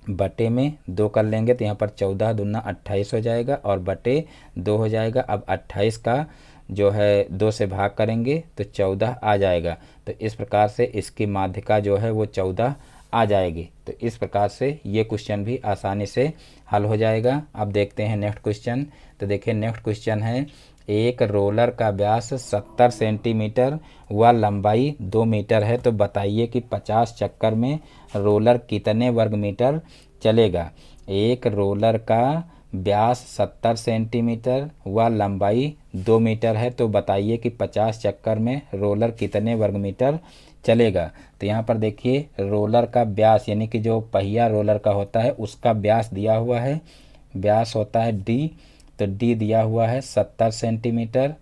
बटे में 2 कर लेंगे, तो यहाँ पर 14 दूना 28 हो जाएगा और बटे 2 हो जाएगा। अब 28 का जो है 2 से भाग करेंगे तो 14 आ जाएगा। तो इस प्रकार से इसकी माध्यिका जो है वो 14 आ जाएगी। तो इस प्रकार से ये क्वेश्चन भी आसानी से हल हो जाएगा। अब देखते हैं नेक्स्ट क्वेश्चन। तो देखिए नेक्स्ट क्वेश्चन है एक रोलर का व्यास 70 सेंटीमीटर व लंबाई 2 मीटर है, तो बताइए कि 50 चक्कर में रोलर कितने वर्ग मीटर चलेगा। एक रोलर का व्यास 70 सेंटीमीटर व लंबाई 2 मीटर है, तो बताइए कि 50 चक्कर में रोलर कितने वर्ग मीटर चलेगा। तो यहाँ पर देखिए रोलर का व्यास यानी कि जो पहिया रोलर का होता है उसका व्यास दिया हुआ है, व्यास होता है d, तो d दिया हुआ है 70 सेंटीमीटर।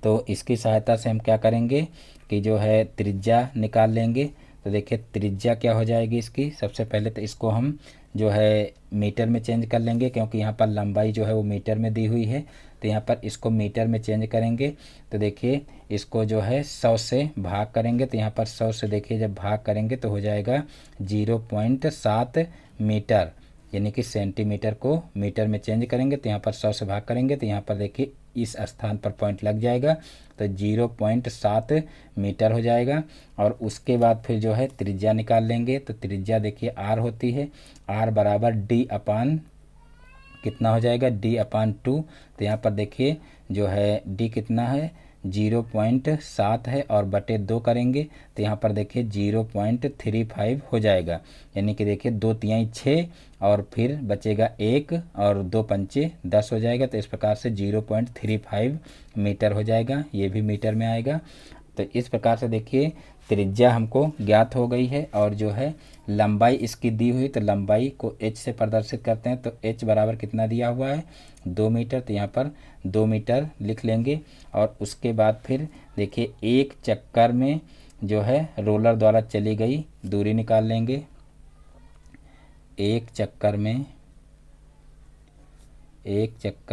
तो इसकी सहायता से हम क्या करेंगे कि जो है त्रिज्या निकाल लेंगे। तो देखिए त्रिज्या क्या हो जाएगी इसकी, सबसे पहले तो इसको हम जो है मीटर में चेंज कर लेंगे, क्योंकि यहाँ पर लंबाई जो है वो मीटर में दी हुई है, तो यहाँ पर इसको मीटर में चेंज करेंगे। तो देखिए इसको जो है 100 से भाग करेंगे, तो यहाँ पर 100 से देखिए जब भाग करेंगे तो हो जाएगा 0.7 मीटर, यानी कि सेंटीमीटर को मीटर में चेंज करेंगे तो यहाँ पर 100 से भाग करेंगे तो यहाँ पर देखिए इस स्थान पर पॉइंट लग जाएगा, तो 0.7 मीटर हो जाएगा। और उसके बाद फिर जो है त्रिज्या निकाल लेंगे। तो त्रिज्या देखिए r होती है, r बराबर d अपान कितना हो जाएगा, d/2। तो यहाँ पर देखिए जो है d कितना है 0.7 है और बटे 2 करेंगे तो यहाँ पर देखिए 0.35 हो जाएगा, यानी कि देखिए 2 तिहाई 6 और फिर बचेगा 1 और 2 पंचे 10 हो जाएगा। तो इस प्रकार से 0.35 मीटर हो जाएगा, ये भी मीटर में आएगा। तो इस प्रकार से देखिए त्रिज्या हमको ज्ञात हो गई है और जो है लंबाई इसकी दी हुई, तो लंबाई को h से प्रदर्शित करते हैं। तो h बराबर कितना दिया हुआ है 2 मीटर, तो यहाँ पर 2 मीटर लिख लेंगे। और उसके बाद फिर देखिए एक चक्कर में जो है रोलर द्वारा चली गई दूरी निकाल लेंगे। एक चक्कर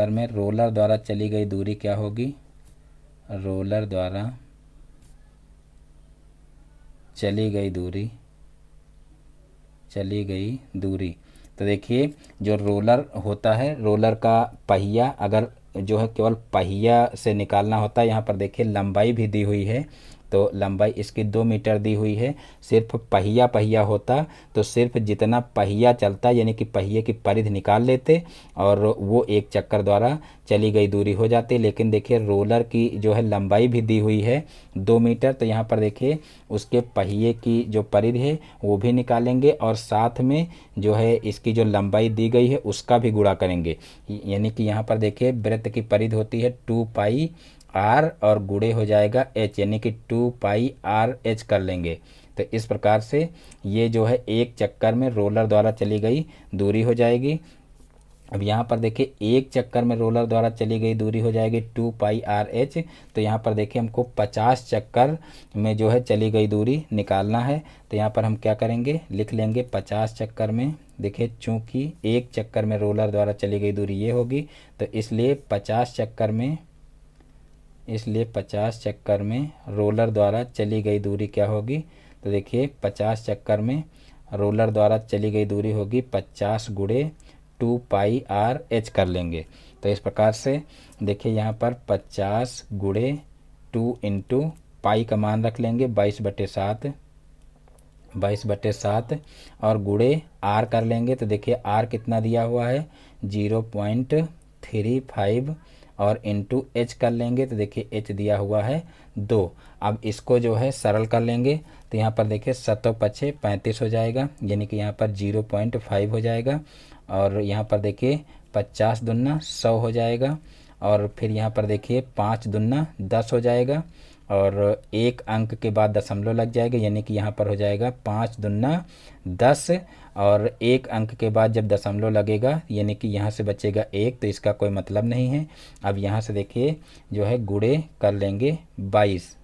में रोलर द्वारा चली गई दूरी क्या होगी, रोलर द्वारा चली गई दूरी। तो देखिए जो रोलर होता है, रोलर का पहिया अगर जो है केवल पहिया से निकालना होता है, यहाँ पर देखिए लंबाई भी दी हुई है, तो लंबाई इसकी 2 मीटर दी हुई है। सिर्फ पहिया होता तो सिर्फ जितना पहिया चलता यानी कि पहिए की परिधि निकाल लेते और वो एक चक्कर द्वारा चली गई दूरी हो जाती। लेकिन देखिए रोलर की जो है लंबाई भी दी हुई है 2 मीटर, तो यहाँ पर देखिए उसके पहिए की जो परिधि है वो भी निकालेंगे और साथ में जो है इसकी जो लंबाई दी गई है उसका भी गुणा करेंगे। यानी कि यहाँ पर देखिए वृत्त की परिधि होती है 2πr और गुणे हो जाएगा h, यानी कि 2πrh कर लेंगे। तो इस प्रकार से ये जो है एक चक्कर में रोलर द्वारा चली गई दूरी हो जाएगी। अब यहाँ पर देखिए एक चक्कर में रोलर द्वारा चली गई दूरी हो जाएगी 2πrh। तो यहाँ पर देखिए हमको 50 चक्कर में जो है चली गई दूरी निकालना है। तो यहाँ पर हम क्या करेंगे, लिख लेंगे 50 चक्कर में। देखिए चूँकि एक चक्कर में रोलर द्वारा चली गई दूरी ये होगी, तो इसलिए 50 चक्कर में रोलर द्वारा चली गई दूरी क्या होगी। तो देखिए 50 चक्कर में रोलर द्वारा चली गई दूरी होगी 50 गुणे 2πrh कर लेंगे। तो इस प्रकार से देखिए यहाँ पर 50 गुणे 2 इंटू पाई का मान रख लेंगे 22/7 और गुणे r कर लेंगे। तो देखिए r कितना दिया हुआ है 0.35 और इंटू h कर लेंगे। तो देखिए h दिया हुआ है 2। अब इसको जो है सरल कर लेंगे तो यहाँ पर देखिए 7×5 35 हो जाएगा, यानी कि यहाँ पर 0.5 हो जाएगा। और यहाँ पर देखिए 50 दूना 100 हो जाएगा और फिर यहाँ पर देखिए 5 दूना 10 हो जाएगा और एक अंक के बाद दशमलव लग जाएगा, यानी कि यहाँ पर हो जाएगा 5 दूना 10 और एक अंक के बाद जब दशमलव लगेगा यानी कि यहाँ से बचेगा 1, तो इसका कोई मतलब नहीं है। अब यहाँ से देखिए जो है गुणे कर लेंगे 22।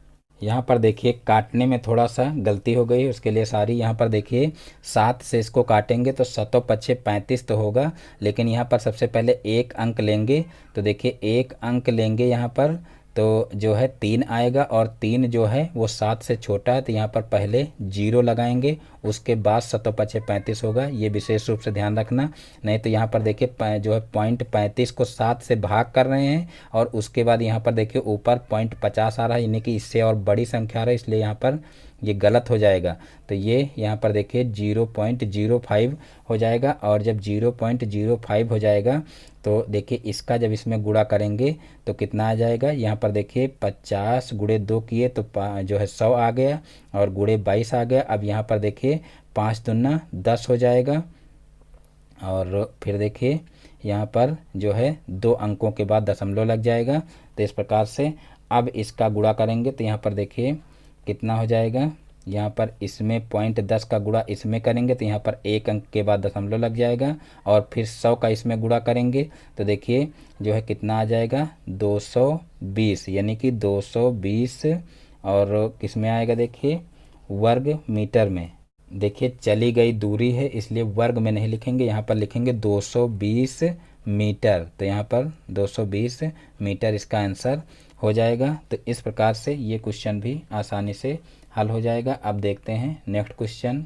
यहाँ पर देखिए काटने में थोड़ा सा गलती हो गई, उसके लिए सारी यहाँ पर देखिए 7 से इसको काटेंगे तो 7×5 35 तो होगा, लेकिन यहाँ पर सबसे पहले एक अंक लेंगे। तो देखिए एक अंक लेंगे यहाँ पर तो जो है 3 आएगा और 3 जो है वो 7 से छोटा है, तो यहाँ पर पहले 0 लगाएंगे, उसके बाद 7/5 होगा। ये विशेष रूप से ध्यान रखना, नहीं तो यहाँ पर देखिए जो है .35 को 7 से भाग कर रहे हैं और उसके बाद यहाँ पर देखिए ऊपर .50 आ रहा है, यानी कि इससे और बड़ी संख्या आ रही है, इसलिए यहाँ पर ये गलत हो जाएगा। तो ये यहाँ पर देखिए 0.05 हो जाएगा। और जब 0.05 हो जाएगा तो देखिए इसका जब इसमें गुणा करेंगे तो कितना आ जाएगा। यहाँ पर देखिए 50 गुणे 2 किए तो जो है 100 आ गया और गुणे 22 आ गया। अब यहाँ पर देखिए 5 दूना 10 हो जाएगा और फिर देखिए यहाँ पर जो है 2 अंकों के बाद दशमलव लग जाएगा। तो इस प्रकार से अब इसका गुणा करेंगे तो यहाँ पर देखिए कितना हो जाएगा। यहाँ पर इसमें .10 का गुणा इसमें करेंगे तो यहाँ पर 1 अंक के बाद दशमलव लग जाएगा और फिर 100 का इसमें गुणा करेंगे तो देखिए जो है कितना आ जाएगा 220, यानी कि 220 और किस में आएगा देखिए वर्ग मीटर में। देखिए चली गई दूरी है इसलिए वर्ग में नहीं लिखेंगे, यहाँ पर लिखेंगे 220 मीटर। तो यहाँ पर 220 मीटर इसका आंसर हो जाएगा। तो इस प्रकार से ये क्वेश्चन भी आसानी से हल हो जाएगा। अब देखते हैं नेक्स्ट क्वेश्चन।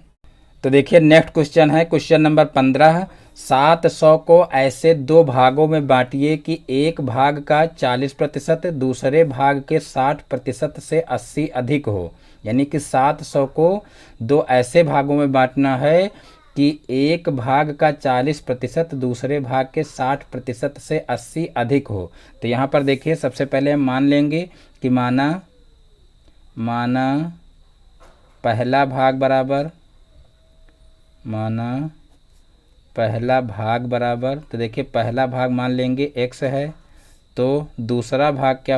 तो देखिए नेक्स्ट क्वेश्चन है क्वेश्चन नंबर 15। 700 को ऐसे 2 भागों में बांटिए कि एक भाग का 40% दूसरे भाग के 60% से 80 अधिक हो। यानी कि 700 को 2 ऐसे भागों में बांटना है कि एक भाग का 40% दूसरे भाग के 60% से 80 अधिक हो। तो यहाँ पर देखिए सबसे पहले हम मान लेंगे कि माना पहला भाग बराबर तो देखिए पहला भाग मान लेंगे x है, तो दूसरा भाग क्या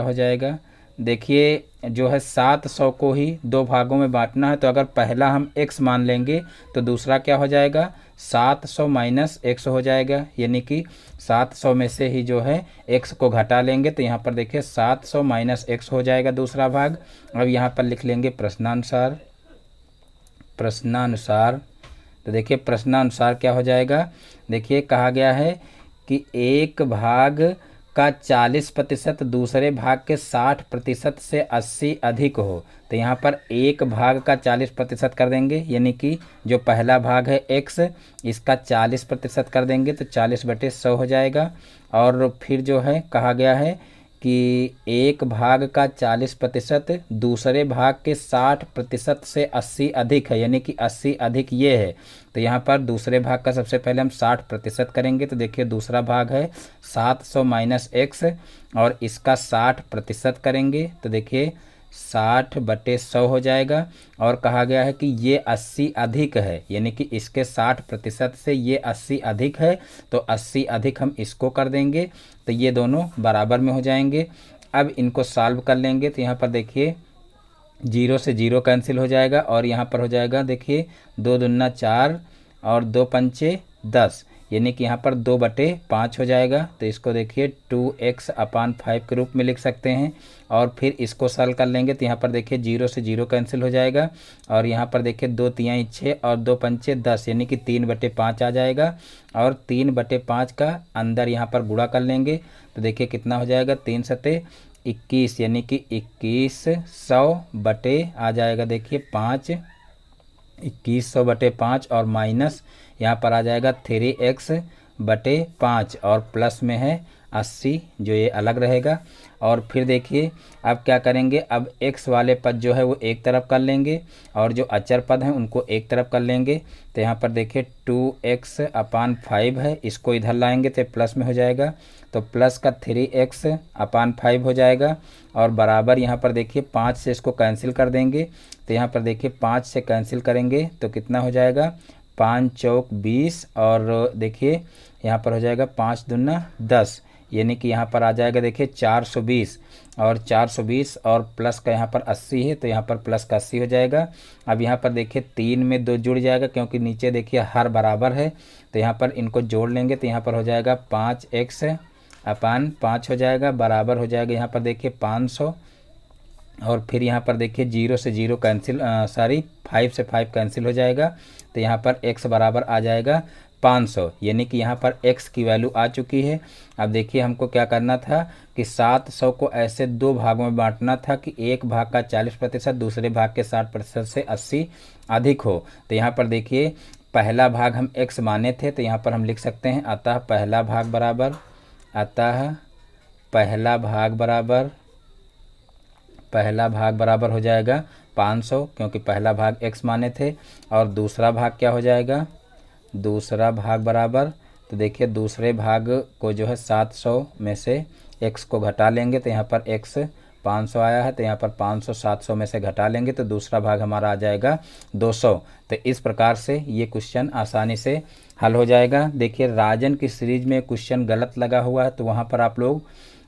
हो जाएगा। देखिए जो है 700 को ही 2 भागों में बांटना है, तो अगर पहला हम x मान लेंगे तो दूसरा क्या हो जाएगा 700 माइनस x हो जाएगा, यानी कि 700 में से ही जो है x को घटा लेंगे तो यहाँ पर देखिए 700 माइनस x हो जाएगा दूसरा भाग। अब यहाँ पर लिख लेंगे प्रश्नानुसार। तो देखिए प्रश्नानुसार क्या हो जाएगा, देखिए कहा गया है कि एक भाग का 40% दूसरे भाग के 60% से 80 अधिक हो। तो यहाँ पर एक भाग का 40% कर देंगे, यानी कि जो पहला भाग है x इसका 40% कर देंगे तो 40/100 हो जाएगा। और फिर जो है कहा गया है कि एक भाग का 40% दूसरे भाग के 60% से 80 अधिक है, यानी कि 80 अधिक ये है। तो यहाँ पर दूसरे भाग का सबसे पहले हम 60% करेंगे तो देखिए दूसरा भाग है 700 माइनस x और इसका 60% करेंगे तो देखिए 60/100 हो जाएगा। और कहा गया है कि ये 80 अधिक है, यानी कि इसके 60% से ये 80 अधिक है, तो 80 अधिक हम इसको कर देंगे तो ये दोनों बराबर में हो जाएंगे। अब इनको सॉल्व कर लेंगे तो यहाँ पर देखिए 0 से 0 कैंसिल हो जाएगा और यहाँ पर हो जाएगा देखिए 2 दूना 4 और 2 पंचे 10, यानी कि यहाँ पर 2/5 हो जाएगा। तो इसको देखिए 2x/5 के रूप में लिख सकते हैं। और फिर इसको सॉल्व कर लेंगे तो यहाँ पर देखिए 0 से 0 कैंसिल हो जाएगा और यहाँ पर देखिए 2 तिहाई 6 और 2 पंचे 10, यानी कि 3/5 आ जाएगा। और 3/5 का अंदर यहाँ पर गुणा कर लेंगे तो देखिए कितना हो जाएगा 3 सते 21, यानी कि 2100 बटे आ जाएगा देखिए 5, 2100/5 और माइनस यहाँ पर आ जाएगा 3x/5 और प्लस में है 80 जो ये अलग रहेगा। और फिर देखिए अब क्या करेंगे, अब x वाले पद जो है वो एक तरफ कर लेंगे और जो अचर पद हैं उनको एक तरफ कर लेंगे। तो यहाँ पर देखिए 2x/5 है, इसको इधर लाएंगे तो प्लस में हो जाएगा, तो प्लस का 3x/5 हो जाएगा। और बराबर यहाँ पर देखिए 5 से इसको कैंसिल कर देंगे तो यहाँ पर देखिए 5 से कैंसिल करेंगे तो कितना हो जाएगा 5 चौक 20 और देखिए यहाँ पर हो जाएगा 5 दूना 10, यानी कि यहाँ पर आ जाएगा देखिए 420 और 420 और प्लस का यहाँ पर 80 है तो यहाँ पर प्लस का 80 हो जाएगा। अब यहाँ पर देखिए 3 में 2 जुड़ जाएगा क्योंकि नीचे देखिए हर बराबर है, तो यहाँ पर इनको जोड़ लेंगे तो यहाँ पर हो जाएगा 5x/5 हो जाएगा, बराबर हो जाएगा यहाँ पर देखिए 500। और फिर यहाँ पर देखिए 0 से 0 कैंसिल 5 से 5 कैंसिल हो जाएगा तो यहाँ पर x बराबर आ जाएगा 500, यानी कि यहाँ पर x की वैल्यू आ चुकी है। अब देखिए हमको क्या करना था कि 700 को ऐसे दो भागों में बांटना था कि एक भाग का 40%, दूसरे भाग के 60% से 80 अधिक हो। तो यहाँ पर देखिए पहला भाग हम x माने थे, तो यहाँ पर हम लिख सकते हैं अतः पहला भाग बराबर, अतः पहला भाग बराबर हो जाएगा 500, क्योंकि पहला भाग x माने थे। और दूसरा भाग क्या हो जाएगा, दूसरा भाग बराबर, तो देखिए दूसरे भाग को जो है 700 में से x को घटा लेंगे, तो यहाँ पर x 500 आया है, तो यहाँ पर 500 700 में से घटा लेंगे तो दूसरा भाग हमारा आ जाएगा 200। तो इस प्रकार से ये क्वेश्चन आसानी से हल हो जाएगा। देखिए राजन की सीरीज में क्वेश्चन गलत लगा हुआ है, तो वहाँ पर आप लोग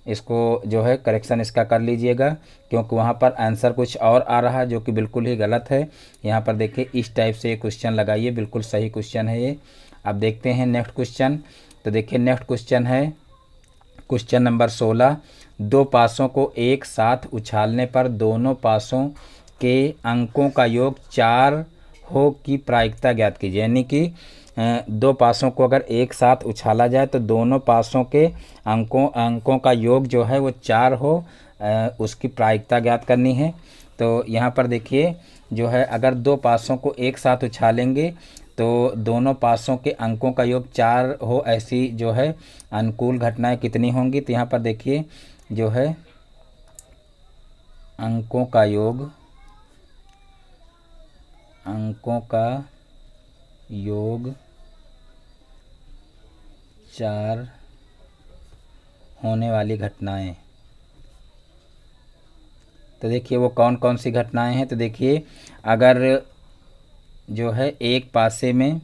इसको जो है करेक्शन इसका कर लीजिएगा, क्योंकि वहाँ पर आंसर कुछ और आ रहा है जो कि बिल्कुल ही गलत है। यहाँ पर देखिए इस टाइप से ये क्वेश्चन लगाइए, बिल्कुल सही क्वेश्चन है ये। अब देखते हैं नेक्स्ट क्वेश्चन। तो देखिए नेक्स्ट क्वेश्चन है क्वेश्चन नंबर 16। दो पासों को एक साथ उछालने पर दोनों पासों के अंकों का योग 4 हो की प्रायिकता ज्ञात कीजिए। यानी कि दो पासों को अगर एक साथ उछाला जाए तो दोनों पासों के अंकों का योग जो है वो 4 हो, उसकी प्रायिकता ज्ञात करनी है। तो यहाँ पर देखिए जो है अगर दो पासों को एक साथ उछालेंगे तो दोनों पासों के अंकों का योग 4 हो, ऐसी जो है अनुकूल घटनाएं कितनी होंगी। तो यहाँ पर देखिए जो है अंकों का योग 4 होने वाली घटनाएं, तो देखिए वो कौन कौन सी घटनाएं हैं। तो देखिए अगर जो है एक पासे में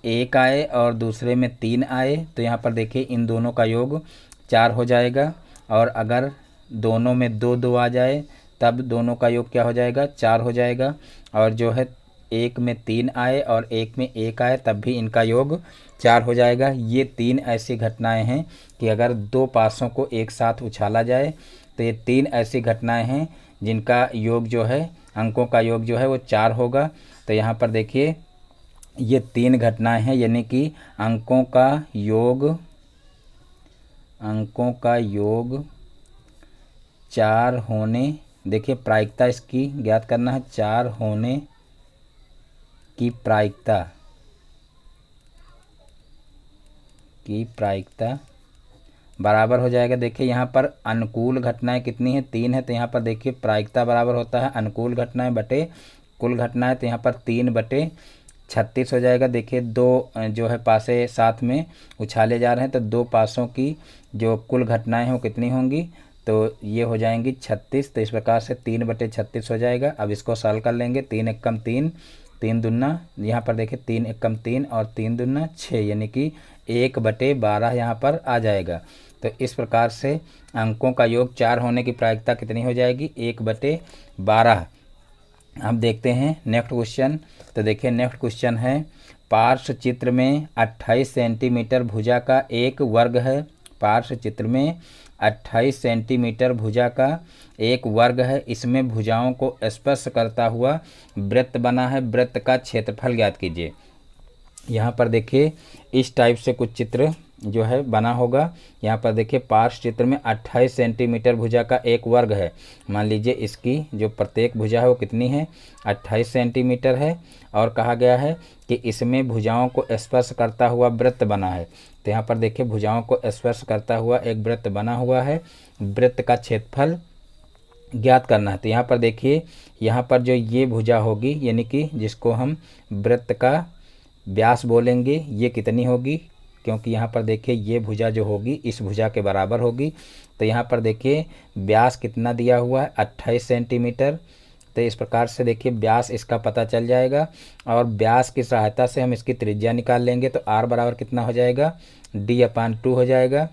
1 आए और दूसरे में 3 आए, तो यहाँ पर देखिए इन दोनों का योग 4 हो जाएगा। और अगर दोनों में 2 आ जाए तब दोनों का योग क्या हो जाएगा, 4 हो जाएगा। और जो है एक में 3 आए और एक में 1 आए तब भी इनका योग 4 हो जाएगा। ये 3 ऐसी घटनाएं हैं कि अगर दो पासों को एक साथ उछाला जाए तो ये 3 ऐसी घटनाएं हैं जिनका योग जो है, अंकों का योग जो है वो 4 होगा। तो यहाँ पर देखिए ये 3 घटनाएं हैं, यानी कि अंकों का योग 4 होने, देखिए प्रायिकता इसकी ज्ञात करना है, 4 होने की प्रायिकता बराबर हो जाएगा। देखिए यहाँ पर अनुकूल घटनाएं कितनी है, 3 है, तो यहाँ पर देखिए प्रायिकता बराबर होता है अनुकूल घटनाएं बटे कुल घटनाएं, तो यहाँ पर 3/36 हो जाएगा। देखिए दो जो है पासे साथ में उछाले जा रहे हैं, तो दो पासों की जो कुल घटनाएं हैं वो कितनी होंगी, तो ये हो जाएंगी 36। तो इस प्रकार से 3/36 हो जाएगा। अब इसको सॉल्व कर लेंगे, 3 एकम 3, 3 दूना, यहाँ पर देखिए 3 एकम 3 और 3 दूना 6, यानी कि 1/12 यहाँ पर आ जाएगा। तो इस प्रकार से अंकों का योग 4 होने की प्रायिकता कितनी हो जाएगी, 1/12। अब देखते हैं नेक्स्ट क्वेश्चन। तो देखिए नेक्स्ट क्वेश्चन है पार्श्व चित्र में 28 सेंटीमीटर भुजा का एक वर्ग है। पार्श्व चित्र में 28 सेंटीमीटर भुजा का एक वर्ग है। इसमें भुजाओं को स्पर्श करता हुआ वृत्त बना है। वृत्त का क्षेत्रफल ज्ञात कीजिए। यहाँ पर देखिए इस टाइप से कुछ चित्र जो है बना होगा। यहाँ पर देखिए पार्श्व चित्र में 28 सेंटीमीटर भुजा का एक वर्ग है। मान लीजिए इसकी जो प्रत्येक भुजा है वो कितनी है, 28 सेंटीमीटर है। और कहा गया है कि इसमें भुजाओं को स्पर्श करता हुआ वृत्त बना है। तो यहाँ पर देखिए भुजाओं को स्पर्श करता हुआ एक वृत्त बना हुआ है। वृत्त का क्षेत्रफल ज्ञात करना है। तो यहाँ पर देखिए यहाँ पर जो ये भुजा होगी, यानी कि जिसको हम वृत्त का व्यास बोलेंगे, ये कितनी होगी, क्योंकि यहाँ पर देखिए ये भुजा जो होगी इस भुजा के बराबर होगी। तो यहाँ पर देखिए व्यास कितना दिया हुआ है, 28 सेंटीमीटर। तो इस प्रकार से देखिए व्यास इसका पता चल जाएगा और व्यास की सहायता से हम इसकी त्रिज्या निकाल लेंगे। तो r बराबर कितना हो जाएगा, d/2 हो जाएगा।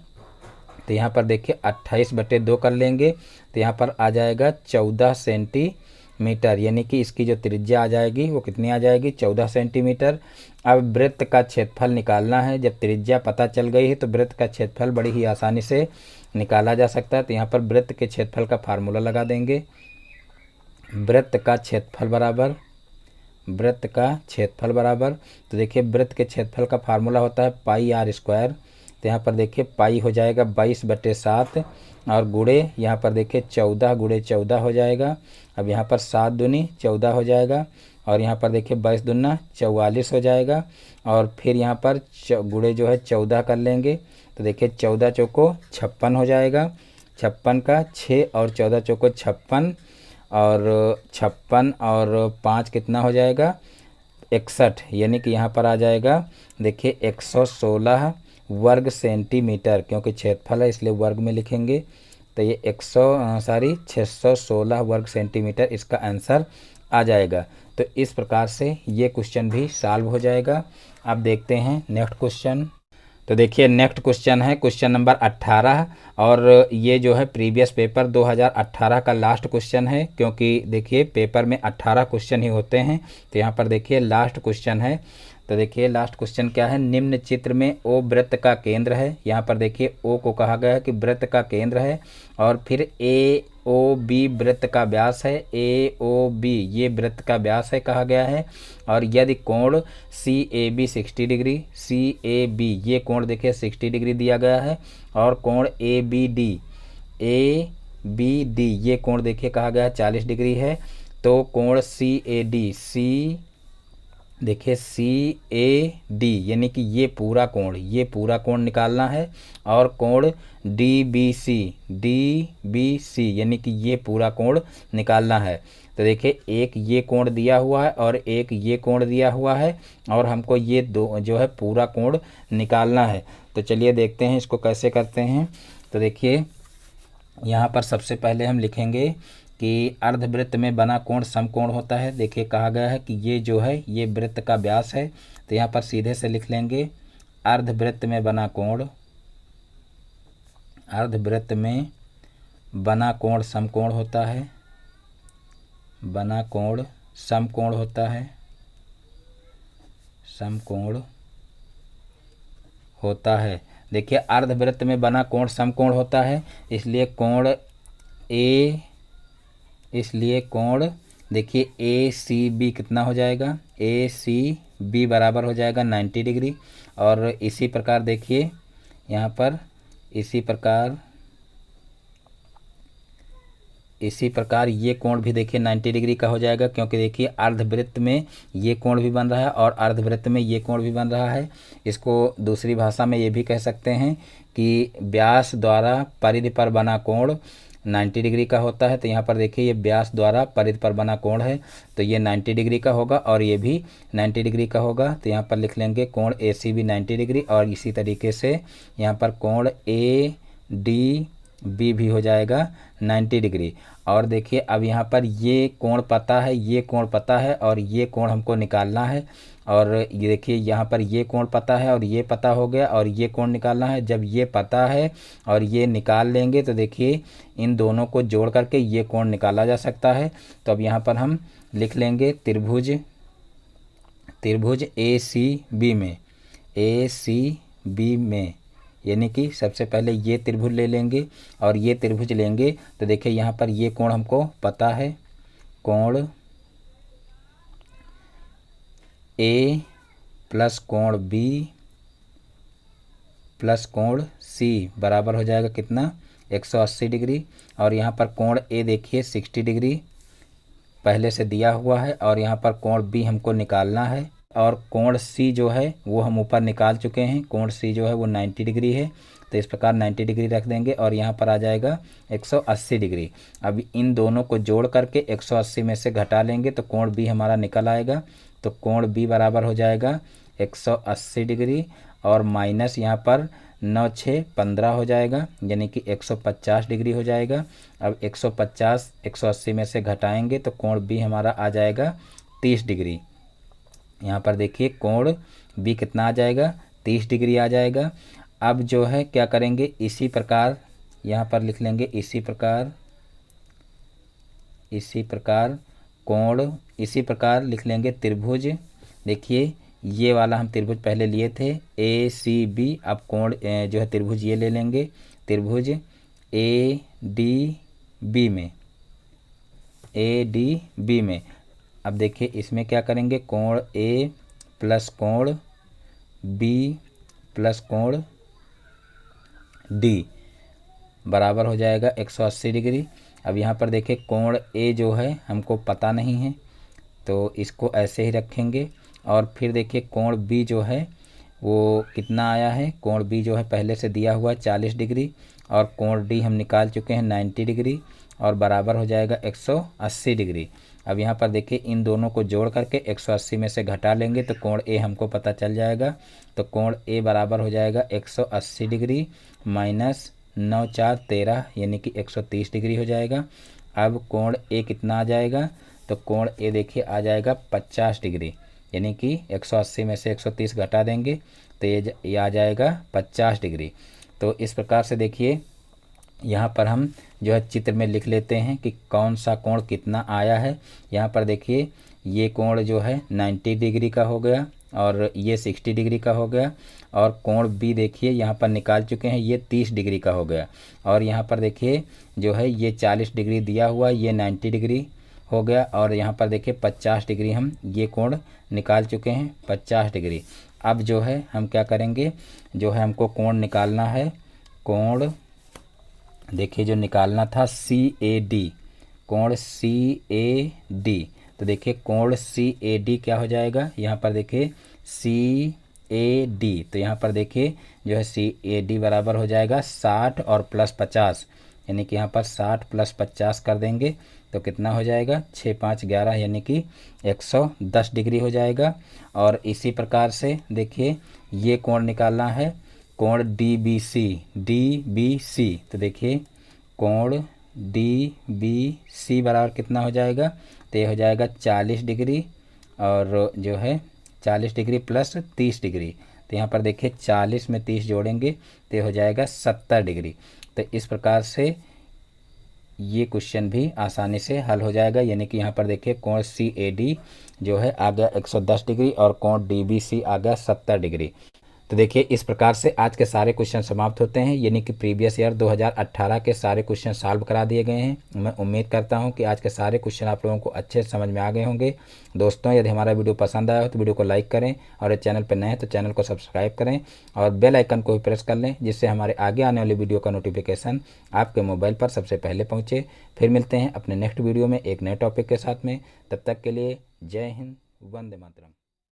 तो यहाँ पर देखिए 28/2 कर लेंगे, तो यहाँ पर आ जाएगा 14 सेंटीमीटर, यानी कि इसकी जो त्रिज्या आ जाएगी वो कितनी आ जाएगी, 14 सेंटीमीटर। अब वृत्त का क्षेत्रफल निकालना है। जब त्रिज्या पता चल गई है तो वृत्त का क्षेत्रफल बड़ी ही आसानी से निकाला जा सकता है। तो यहाँ पर वृत्त के क्षेत्रफल का फार्मूला लगा देंगे। वृत्त का क्षेत्रफल बराबर वृत्त का क्षेत्रफल बराबर, तो देखिए वृत्त के क्षेत्रफल का फार्मूला होता है पाई आर स्क्वायर। तो यहाँ पर देखिए पाई हो जाएगा 22/7 और गुणे यहाँ पर देखिए 14 गुणे 14 हो जाएगा। अब यहाँ पर 7 दूनी 14 हो जाएगा और यहाँ पर देखिए 22 दूना 44 हो जाएगा और फिर यहाँ पर गुणे जो है 14 कर लेंगे। तो देखिए 14 चौको 56 हो जाएगा, 56 का 6 और 14 चौको 56 और 56 और 5 कितना हो जाएगा 61, यानी कि यहाँ पर आ जाएगा देखिए 116 वर्ग सेंटीमीटर, क्योंकि क्षेत्रफल है इसलिए वर्ग में लिखेंगे। तो ये 616 वर्ग सेंटीमीटर इसका आंसर आ जाएगा। तो इस प्रकार से ये क्वेश्चन भी सॉल्व हो जाएगा। अब देखते हैं नेक्स्ट क्वेश्चन। तो देखिए नेक्स्ट क्वेश्चन है क्वेश्चन नंबर 18 और ये जो है प्रीवियस पेपर 2018 का लास्ट क्वेश्चन है, क्योंकि देखिए पेपर में 18 क्वेश्चन ही होते हैं। तो यहाँ पर देखिए लास्ट क्वेश्चन है। तो देखिए लास्ट क्वेश्चन क्या है, निम्न चित्र में ओ वृत्त का केंद्र है। यहाँ पर देखिए ओ को कहा गया है कि वृत्त का केंद्र है और फिर ए ओ बी वृत्त का व्यास है, ए ओ बी ये वृत्त का व्यास है कहा गया है। और यदि कोण सी ए बी 60 डिग्री, सी ए बी ये कोण देखिए 60 डिग्री दिया गया है और कोण ए बी डी ये कोण देखिए कहा गया है 40 डिग्री है। तो कोण सी ए डी देखिए सी ए डी यानी कि ये पूरा कोण निकालना है और कोण डी बी सी यानी कि ये पूरा कोण निकालना है। तो देखिए एक ये कोण दिया हुआ है और एक ये कोण दिया हुआ है और हमको ये दो जो है पूरा कोण निकालना है। तो चलिए देखते हैं इसको कैसे करते हैं। तो देखिए यहाँ पर सबसे पहले हम लिखेंगे कि अर्धवृत्त में बना कोण समकोण होता है। देखिए कहा गया है कि ये जो है ये वृत्त का व्यास है। तो यहाँ पर सीधे से लिख लेंगे अर्धवृत्त में बना कोण, अर्धवृत्त में बना कोण समकोण होता है, बना कोण समकोण होता है, समकोण होता है। देखिए अर्धवृत्त में बना कोण समकोण होता है, इसलिए कोण देखिए ए सी बी कितना हो जाएगा, ए सी बी बराबर हो जाएगा 90 डिग्री। और इसी प्रकार देखिए यहाँ पर इसी प्रकार ये कोण भी देखिए 90 डिग्री का हो जाएगा, क्योंकि देखिए अर्धवृत्त में ये कोण भी बन रहा है और अर्धवृत्त में ये कोण भी बन रहा है। इसको दूसरी भाषा में ये भी कह सकते हैं कि व्यास द्वारा परिधि पर बना कोण 90 डिग्री का होता है। तो यहाँ पर देखिए ये व्यास द्वारा परिधि पर बना कोण है तो ये 90 डिग्री का होगा और ये भी 90 डिग्री का होगा। तो यहाँ पर लिख लेंगे कोण ए सी बी 90 डिग्री और इसी तरीके से यहाँ पर कोण ए डी बी भी हो जाएगा 90 डिग्री। और देखिए अब यहाँ पर ये कोण पता है, ये कोण पता है और ये कोण हमको निकालना है। और ये देखिए यहाँ पर ये कोण पता है और ये पता हो गया और ये कोण निकालना है। जब ये पता है और ये निकाल लेंगे तो देखिए इन दोनों को जोड़ करके ये कोण निकाला जा सकता है। तो अब यहाँ पर हम लिख लेंगे त्रिभुज ए सी बी में यानी कि सबसे पहले ये त्रिभुज ले लेंगे और ये त्रिभुज लेंगे। तो देखिए यहाँ पर ये कोण हमको पता है, कोण ए प्लस कोण बी प्लस कोण सी बराबर हो जाएगा कितना 180 डिग्री। और यहाँ पर कोण ए देखिए 60 डिग्री पहले से दिया हुआ है और यहाँ पर कोण बी हमको निकालना है और कोण सी जो है वो हम ऊपर निकाल चुके हैं। कोण सी जो है वो 90 डिग्री है तो इस प्रकार 90 डिग्री रख देंगे और यहाँ पर आ जाएगा 180 डिग्री। अब इन दोनों को जोड़ करके 180 में से घटा लेंगे तो कोण बी हमारा निकल आएगा। तो कोण बी बराबर हो जाएगा 180 डिग्री और माइनस यहाँ पर 9 6 15 हो जाएगा यानी कि 150 डिग्री हो जाएगा। अब 150 180 में से घटाएंगे तो कोण बी हमारा आ जाएगा 30 डिग्री। यहाँ पर देखिए कोण बी कितना आ जाएगा 30 डिग्री आ जाएगा। अब जो है क्या करेंगे इसी प्रकार यहाँ पर लिख लेंगे इसी प्रकार लिख लेंगे त्रिभुज। देखिए ये वाला हम त्रिभुज पहले लिए थे ए सी बी, अब कोण जो है त्रिभुज ये ले लेंगे त्रिभुज ए डी बी में अब देखिए इसमें क्या करेंगे, कोण ए प्लस कोण बी प्लस कोण डी बराबर हो जाएगा 180 डिग्री। अब यहाँ पर देखिए कोण ए जो है हमको पता नहीं है तो इसको ऐसे ही रखेंगे। और फिर देखिए कोण बी जो है वो कितना आया है, कोण बी जो है पहले से दिया हुआ 40 डिग्री और कोण डी हम निकाल चुके हैं 90 डिग्री और बराबर हो जाएगा 180 डिग्री। अब यहाँ पर देखिए इन दोनों को जोड़ करके 180 में से घटा लेंगे तो कोण ए हमको पता चल जाएगा। तो कोण ए बराबर हो जाएगा 180 डिग्री माइनस 9 4 13 यानी कि 130 डिग्री हो जाएगा। अब कोण ए कितना आ जाएगा, तो कोण ए देखिए आ जाएगा 50 डिग्री, यानी कि 180 में से 130 घटा देंगे तो ये आ जाएगा 50 डिग्री। तो इस प्रकार से देखिए यहाँ पर हम जो है चित्र में लिख लेते हैं कि कौन सा कोण कितना आया है। यहाँ पर देखिए ये कोण जो है 90 डिग्री का हो गया और ये 60 डिग्री का हो गया और कोण बी देखिए यहाँ पर निकाल चुके हैं, ये 30 डिग्री का हो गया और यहाँ पर देखिए जो है ये 40 डिग्री दिया हुआ, ये 90 डिग्री हो गया और यहाँ पर देखिए 50 डिग्री हम ये कोण निकाल चुके हैं 50 डिग्री। अब जो है हम क्या करेंगे, जो है हमको कोण निकालना है, कोण देखिए जो निकालना था CAD, कोण CAD। तो देखिए कोण CAD क्या हो जाएगा, यहाँ पर देखिए CAD, तो यहाँ पर देखिए जो है CAD बराबर हो जाएगा 60 और प्लस 50, यानी कि यहाँ पर 60 प्लस 50 कर देंगे तो कितना हो जाएगा 6 5 11 यानी कि 110 डिग्री हो जाएगा। और इसी प्रकार से देखिए ये कोण निकालना है, कोण DBC, तो देखिए कोण DBC बराबर कितना हो जाएगा, तो ये हो जाएगा 40 डिग्री और जो है 40 डिग्री प्लस 30 डिग्री, तो यहाँ पर देखिए 40 में 30 जोड़ेंगे तो ये हो जाएगा 70 डिग्री। तो इस प्रकार से ये क्वेश्चन भी आसानी से हल हो जाएगा, यानी कि यहाँ पर देखिए कोण CAD जो है आ गया 110 डिग्री और कोण DBC आ गया 70 डिग्री। तो देखिए इस प्रकार से आज के सारे क्वेश्चन समाप्त होते हैं, यानी कि प्रीवियस ईयर 2018 के सारे क्वेश्चन सॉल्व करा दिए गए हैं। मैं उम्मीद करता हूं कि आज के सारे क्वेश्चन आप लोगों को अच्छे से समझ में आ गए होंगे। दोस्तों यदि हमारा वीडियो पसंद आया हो तो वीडियो को लाइक करें और इस चैनल पर नए हैं तो चैनल को सब्सक्राइब करें और बेल आइकन को भी प्रेस कर लें, जिससे हमारे आगे आने वाली वीडियो का नोटिफिकेशन आपके मोबाइल पर सबसे पहले पहुँचे। फिर मिलते हैं अपने नेक्स्ट वीडियो में एक नए टॉपिक के साथ में, तब तक के लिए जय हिंद, वंदे मातरम।